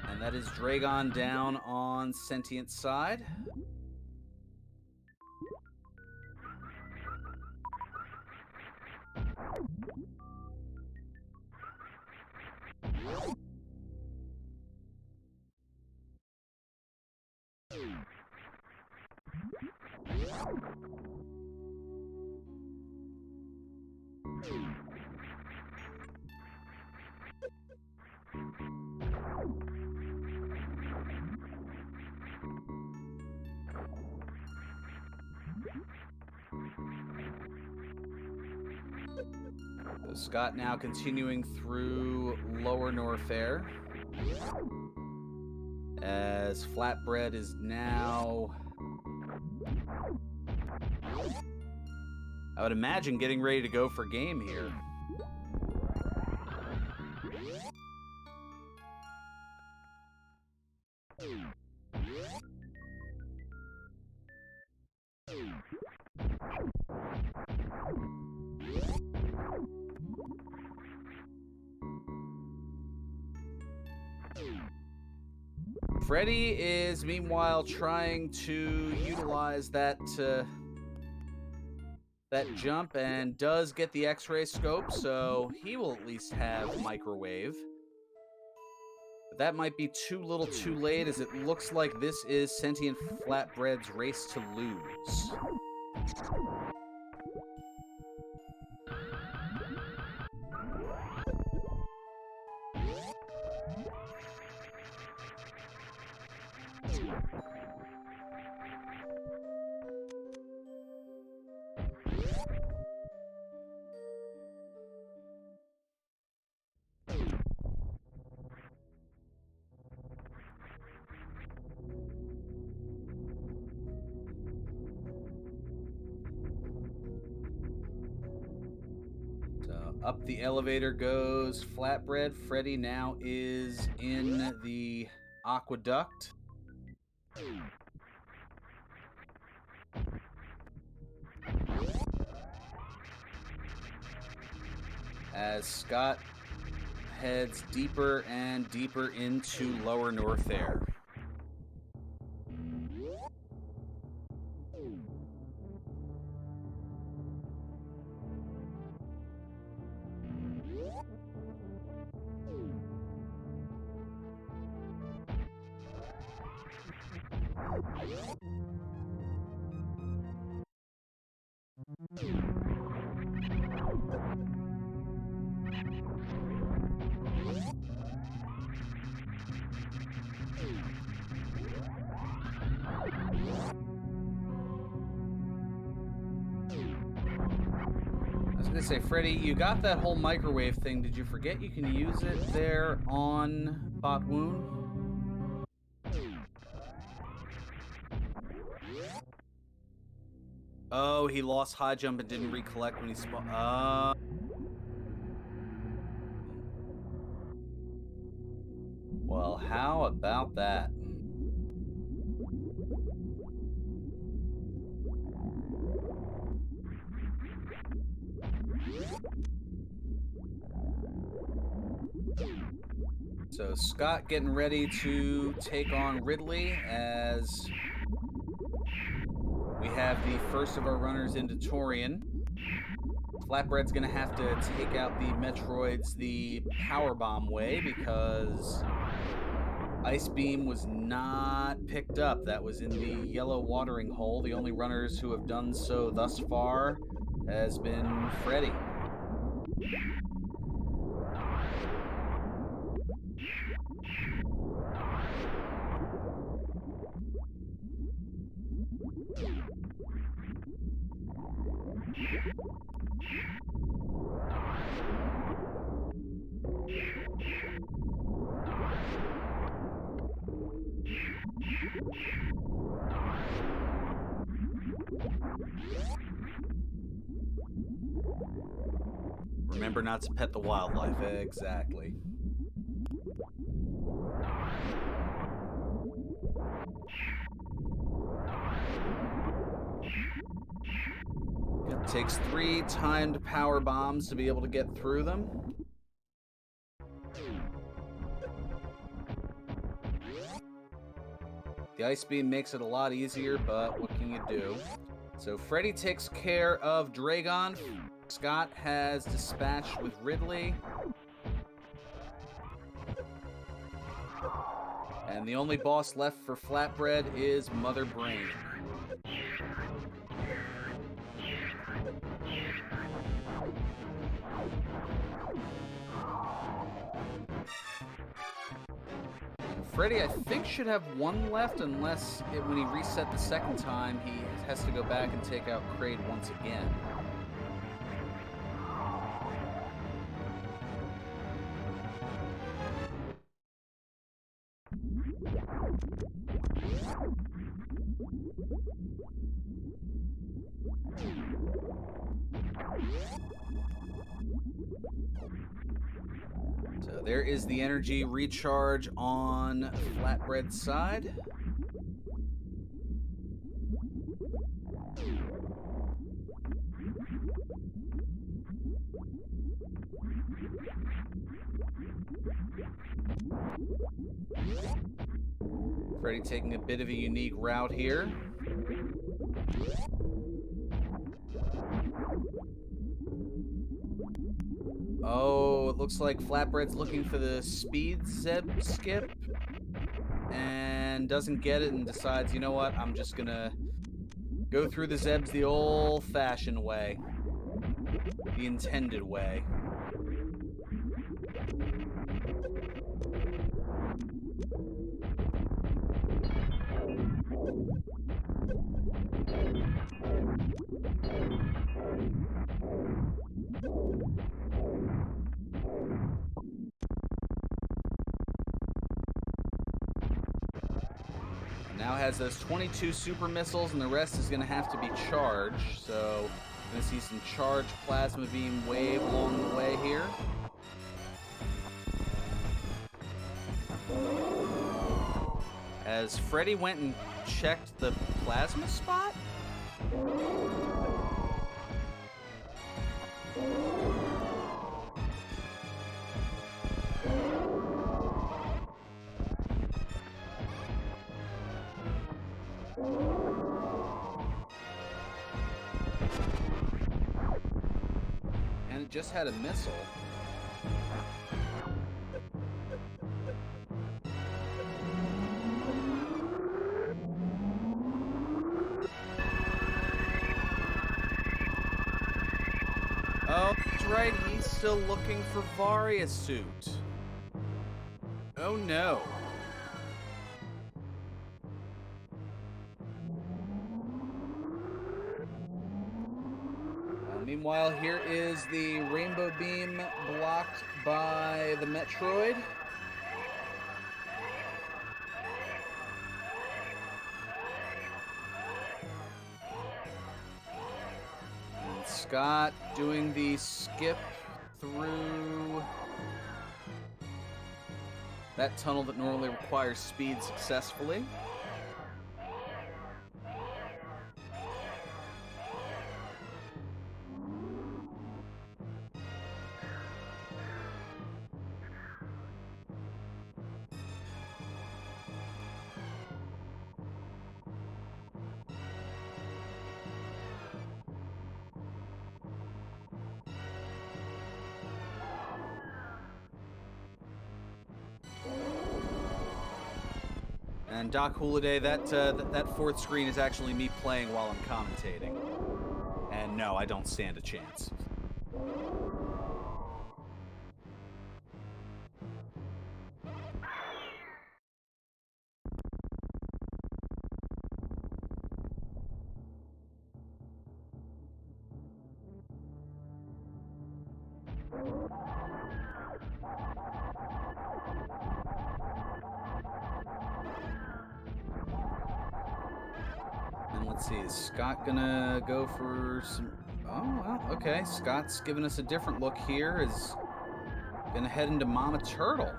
And that is Dragon down on Sentient's side. So Scott now continuing through Lower Norfair. As Flatbread is now, I would imagine, getting ready to go for game here. Freddy is meanwhile trying to utilize that jump and does get the X-ray scope, so he will at least have microwave. But that might be too little too late, as it looks like this is Sentient Flatbread's race to lose. Up the elevator goes Flatbread. Freddy now is in the aqueduct. As Scott heads deeper and deeper into Lower Norfair. I was gonna say, Freddy, you got that whole microwave thing. Did you forget you can use it there on Botwoon? Oh, he lost high jump and didn't recollect when he spawned. Well, how about that? So Scott getting ready to take on Ridley as we have the first of our runners into Torian. Flatbread's gonna have to take out the Metroids the power bomb way because Ice Beam was not picked up. That was in the yellow watering hole. The only runners who have done so thus far has been Freddy. Remember not to pet the wildlife. Exactly. It takes 3 timed power bombs to be able to get through them. The Ice Beam makes it a lot easier, but what can you do? So Freddy takes care of Dragon. Scott has dispatched with Ridley. And the only boss left for Flatbread is Mother Brain. Freddy, I think, should have 1 left unless when he reset the second time, he has to go back and take out Kraid once again. So there is the energy recharge on Flatbread's side. Freddy taking a bit of a unique route here. Oh, it looks like Flatbread's looking for the speed Zeb skip and doesn't get it and decides, you know what, I'm just gonna go through the Zebs the old-fashioned way. The intended way. Now has those 22 super missiles, and the rest is going to have to be charged. So, going to see some charged plasma beam wave along the way here. As Freddy went and checked the plasma spot? And it just had a missile. Oh, that's right, he's still looking for Varia's suit. Oh no. Meanwhile, here is the rainbow beam blocked by the Metroid. And Scott doing the skip through that tunnel that normally requires speed successfully. And Doc Holiday, that fourth screen is actually me playing while I'm commentating. And no, I don't stand a chance. And let's see, is Scott gonna go for some... Oh, well, okay. Scott's giving us a different look here. Is gonna head into Mama Turtle.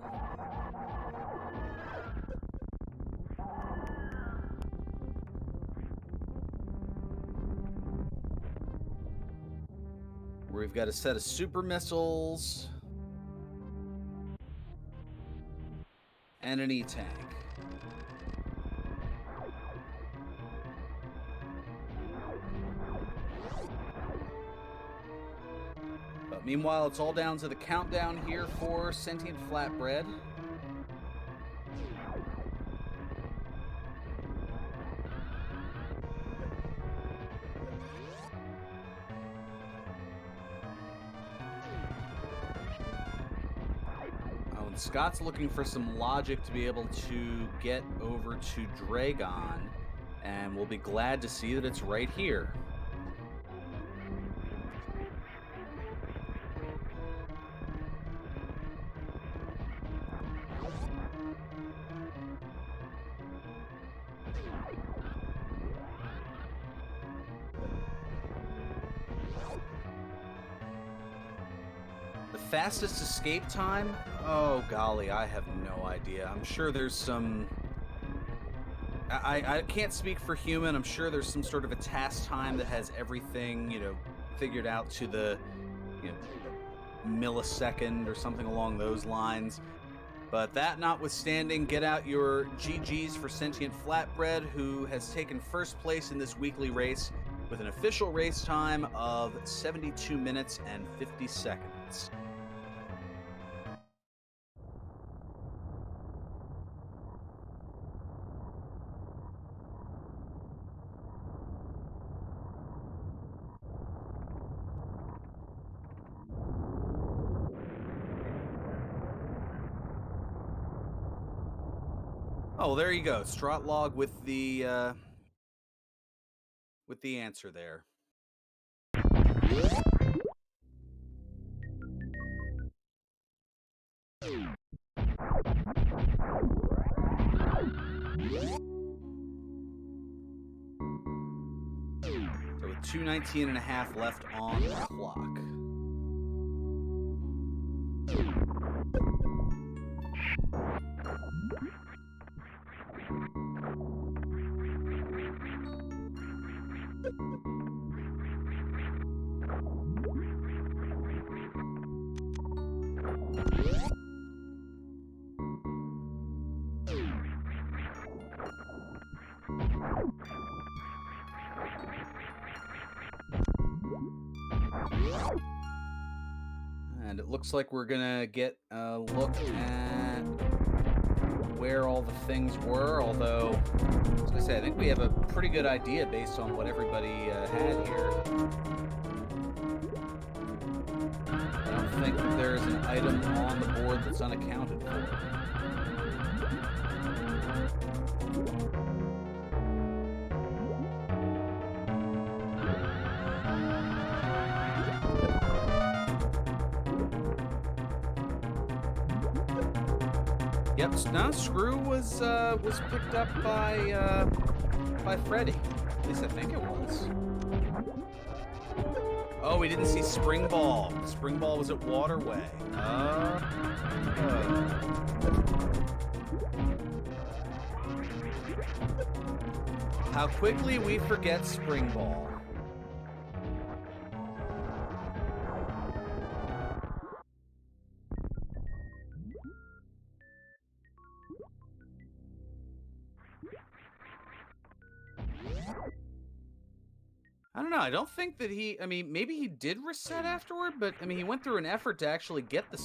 Where we've got a set of super missiles and an E-tank. But meanwhile, it's all down to the countdown here for Sentient Flatbread. Scott's looking for some logic to be able to get over to Dragon, and we'll be glad to see that it's right here. Fastest escape time? Oh, golly, I have no idea. I'm sure there's some... I can't speak for human. I'm sure there's some sort of a task time that has everything, figured out to the, millisecond or something along those lines. But that notwithstanding, get out your GGs for Sentient Flatbread, who has taken first place in this weekly race with an official race time of 72 minutes and 50 seconds. Oh, there you go. Stroutlog with the answer there. So with 2:19.5 left on the clock. And it looks like we're gonna get a look at where all the things were, although, as I say, I think we have a pretty good idea based on what everybody had here. I don't think that there is an item on the board that's unaccounted for. Yep, no, Screw was picked up by Freddy. At least I think it was. Oh, we didn't see Spring Ball. Spring Ball was at Waterway. How quickly we forget Spring Ball. I don't know. I don't think that maybe he did reset afterward, but he went through an effort to actually get the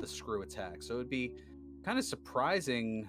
screw attack. So it'd be Kind of surprising.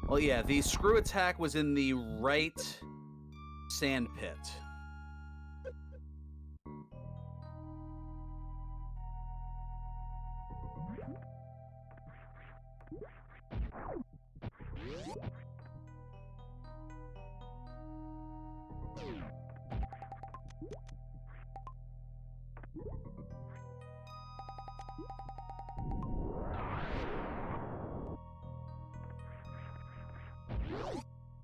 Well, yeah, the screw attack was in the right sand pit.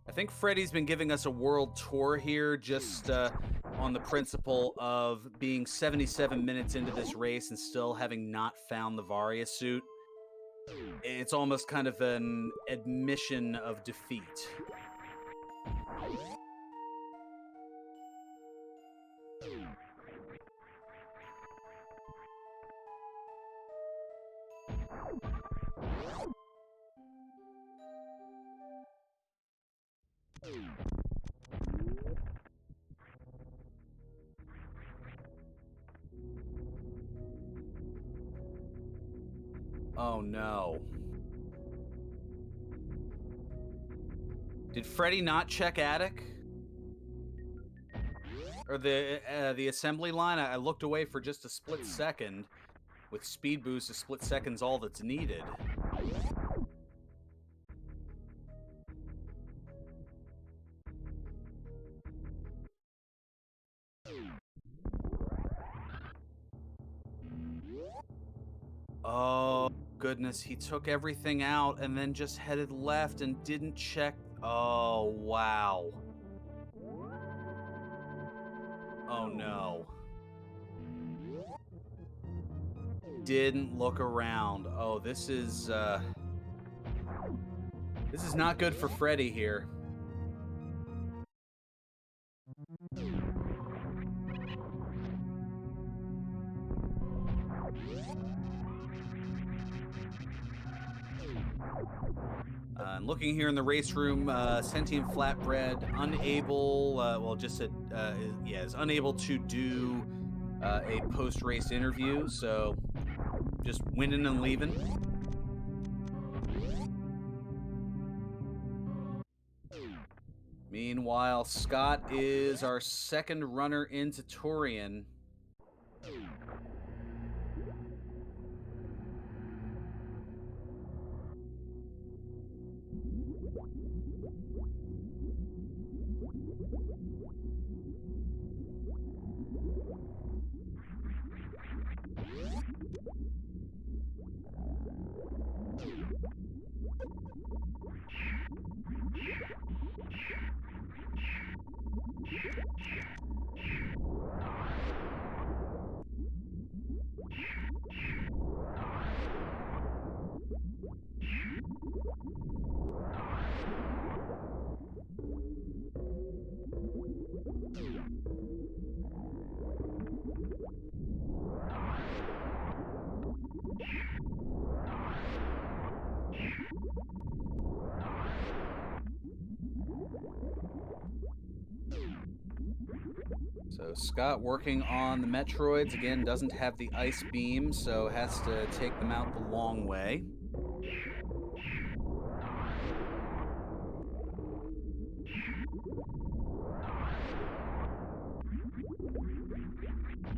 I think Freddy's been giving us a world tour here just on the principle of being 77 minutes into this race and still having not found the Varia suit. It's almost kind of an admission of defeat. Oh no. Did Freddy not check attic? Or the assembly line? I looked away for just a split second. With speed boost, a split second's all that's needed. Oh, goodness. He took everything out and then just headed left and didn't check. Oh, wow. Oh, no. Didn't look around. Oh, this is not good for Freddy here. And looking here in the race room, Sentient Flatbread unable, well, just said, is unable to do a post-race interview, so just winning and leaving. Meanwhile, Scott is our second runner into Torian. So Scott working on the Metroids. Again, doesn't have the ice beam, so has to take them out the long way.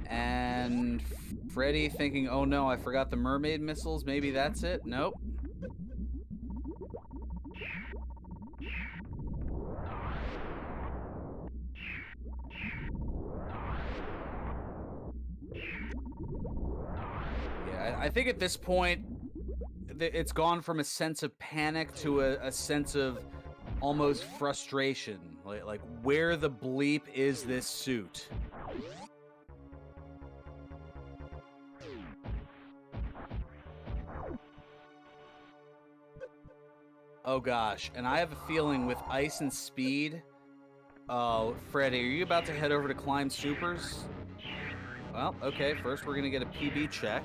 And Freddy thinking, oh no, I forgot the mermaid missiles. Maybe that's it? Nope. Yeah, I think at this point, it's gone from a sense of panic to a sense of almost frustration. Like, where the bleep is this suit? Oh gosh, and I have a feeling with ice and speed. Oh, Freddy, are you about to head over to climb supers? Well, okay, first we're gonna get a PB check.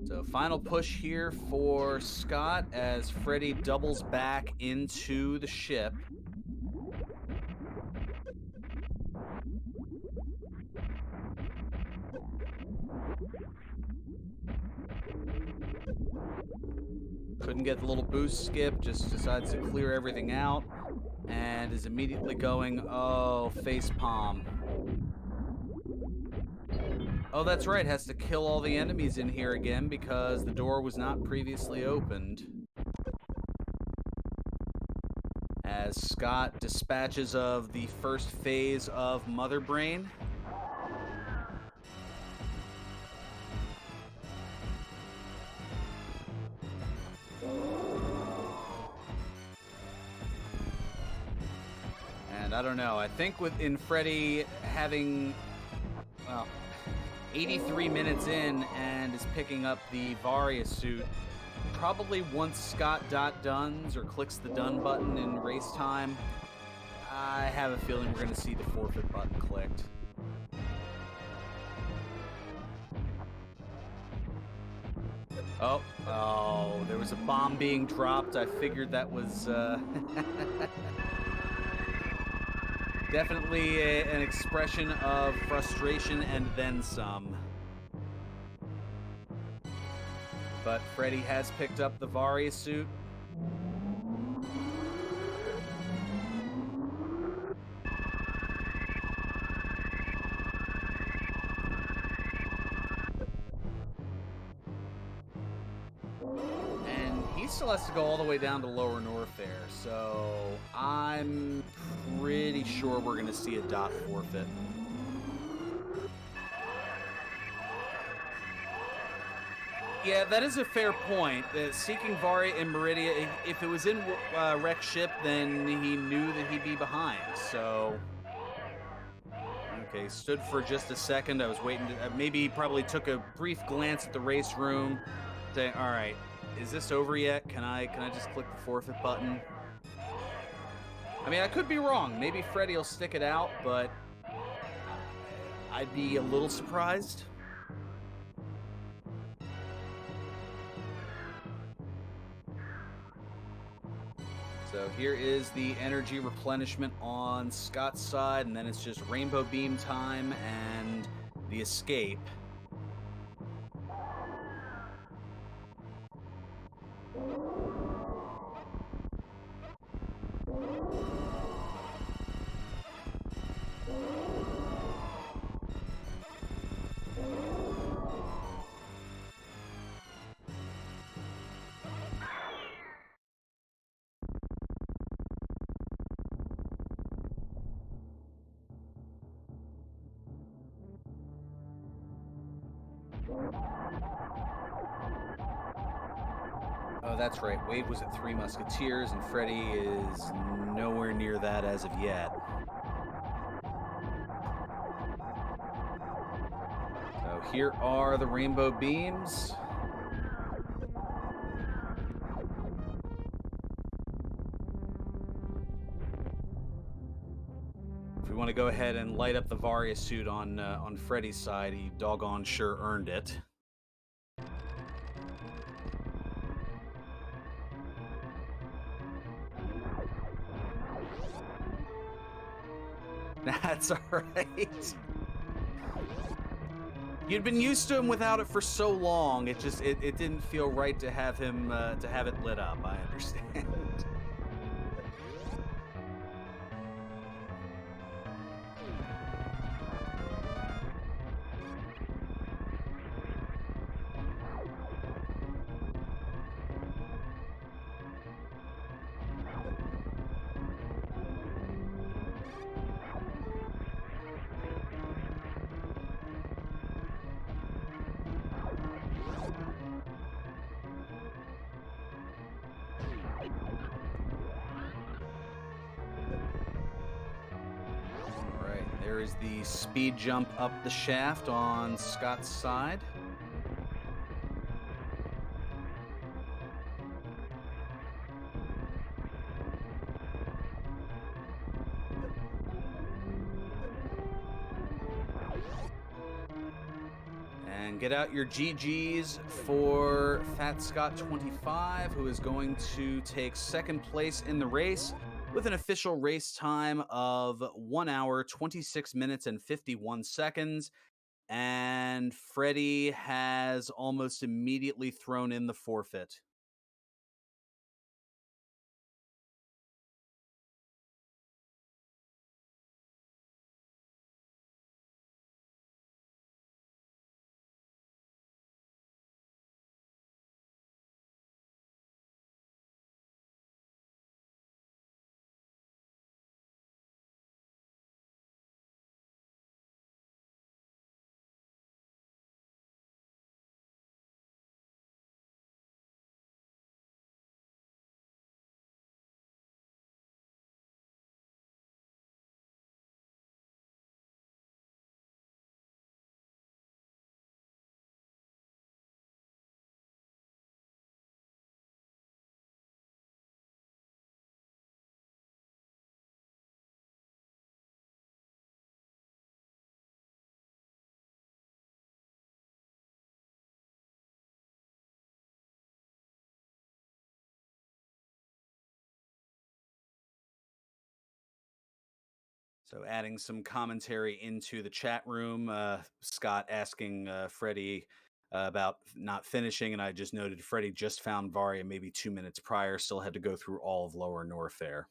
So final push here for Scott as Freddy doubles back into the ship. Couldn't get the little boost skip, just decides to clear everything out and is immediately going, oh, face palm. Oh, that's right, has to kill all the enemies in here again because the door was not previously opened. As Scott dispatches of the first phase of Mother Brain. And I don't know, I think within Freddy having, well, 83 minutes in and is picking up the Varia suit, probably once Scott dones or clicks the done button in race time, I have a feeling we're going to see the forfeit button clicked. Oh, there was a bomb being dropped. I figured that was definitely an expression of frustration and then some. But Freddy has picked up the Varia suit. And he still has to go all the way down to Lower North there, so I'm pretty sure we're going to see a dot forfeit. Yeah, that is a fair point. Seeking Varia in Meridia, if it was in wreck ship, then he knew that he'd be behind. So, okay, stood for just a second. I was waiting to, maybe he probably took a brief glance at the race room, saying, "All right, is this over yet? Can I just click the forfeit button?" I mean, I could be wrong. Maybe Freddy will stick it out, but I'd be a little surprised. So here is the energy replenishment on Scott's side, and then it's just rainbow beam time and the escape. Oh, that's right. Wade was at 3 Musketeers, and Freddy is nowhere near that as of yet. So here are the rainbow beams. If we want to go ahead and light up the Varia suit on Freddy's side, he doggone sure earned it. That's all right. You'd been used to him without it for so long. It didn't feel right to have him to have it lit up. I understand. All right, there is the speed jump up the shaft on Scott's side. And get out your GGs for Fat Scott 25, who is going to take second place in the race with an official race time of 1 hour, 26 minutes, and 51 seconds. And Freddie has almost immediately thrown in the forfeit. So, adding some commentary into the chat room, Scott asking Freddie about not finishing, and I just noted Freddie just found Varia maybe 2 minutes prior, still had to go through all of Lower North there.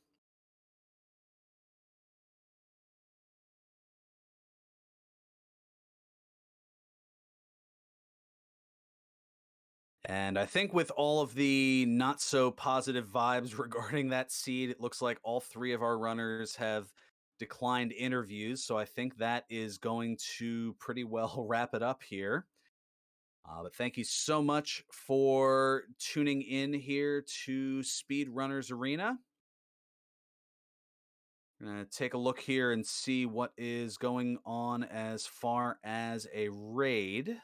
And I think with all of the not so positive vibes regarding that seed, it looks like all three of our runners have declined interviews. So I think that is going to pretty well wrap it up here. But thank you so much for tuning in here to Speedrunners Arena. Gonna take a look here and see what is going on as far as a raid.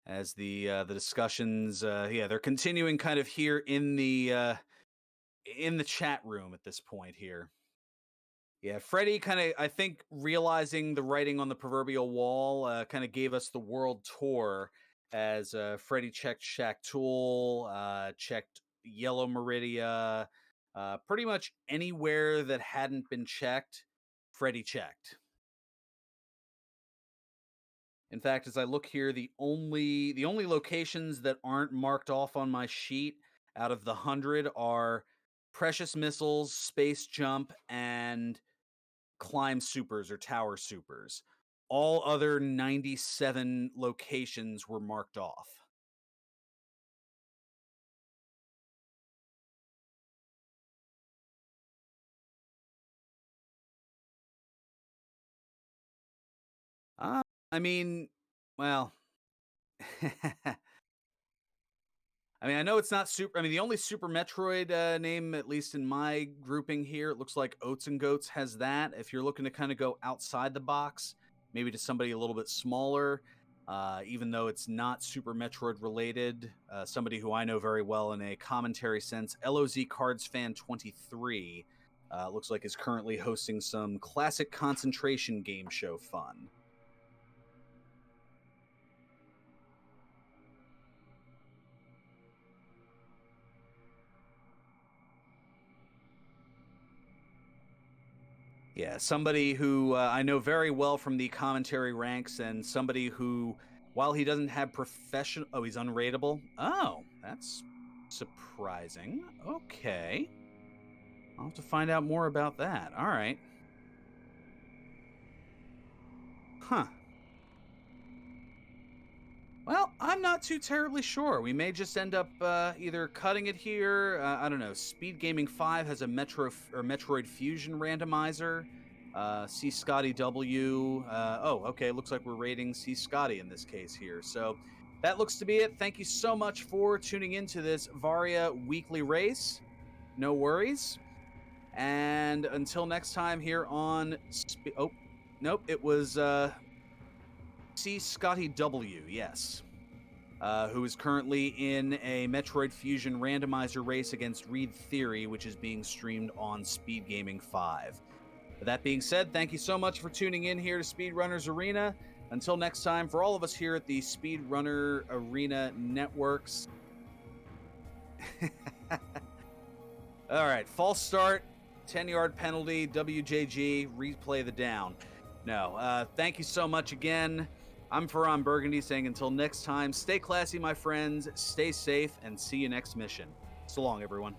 As the discussions, yeah, they're continuing kind of here in the chat room at this point here. Yeah, Freddie kind of, I think, realizing the writing on the proverbial wall, kind of gave us the world tour as Freddie checked Shack Tool, checked Yellow Meridia, pretty much anywhere that hadn't been checked, Freddie checked. In fact, as I look here, the only locations that aren't marked off on my sheet out of the 100 are Precious Missiles, Space Jump, and Climb Supers or Tower Supers. All other 97 locations were marked off. Uh, I mean, well, I mean, I know it's not super. I mean, the only Super Metroid name, at least in my grouping here, it looks like Oats and Goats has that. If you're looking to kind of go outside the box, maybe to somebody a little bit smaller, even though it's not Super Metroid related, somebody who I know very well in a commentary sense, LOZ Cards Fan 23, looks like is currently hosting some classic concentration game show fun. Yeah, somebody who I know very well from the commentary ranks, and somebody who, while he doesn't have professional, oh, he's unrateable. Oh, that's surprising. Okay, I'll have to find out more about that. All right, huh? Well, I'm not too terribly sure. We may just end up either cutting it here. I don't know. Speed Gaming 5 has a Metroid Fusion randomizer. See Scotty W. Oh, okay. Looks like we're rating C Scotty in this case here. So that looks to be it. Thank you so much for tuning into this Varia weekly race. No worries. And until next time here on. Oh, nope. It was C Scotty W. Yes. Who is currently in a Metroid Fusion randomizer race against Reed Theory, which is being streamed on Speed Gaming 5. With that being said, thank you so much for tuning in here to Speedrunners Arena. Until next time, for all of us here at the Speedrunner Arena Networks. All right, false start, 10-yard penalty, WJG, replay the down. No, thank you so much again. I'm Ferran Burgundy saying until next time, stay classy, my friends, stay safe, and see you next mission. So long, everyone.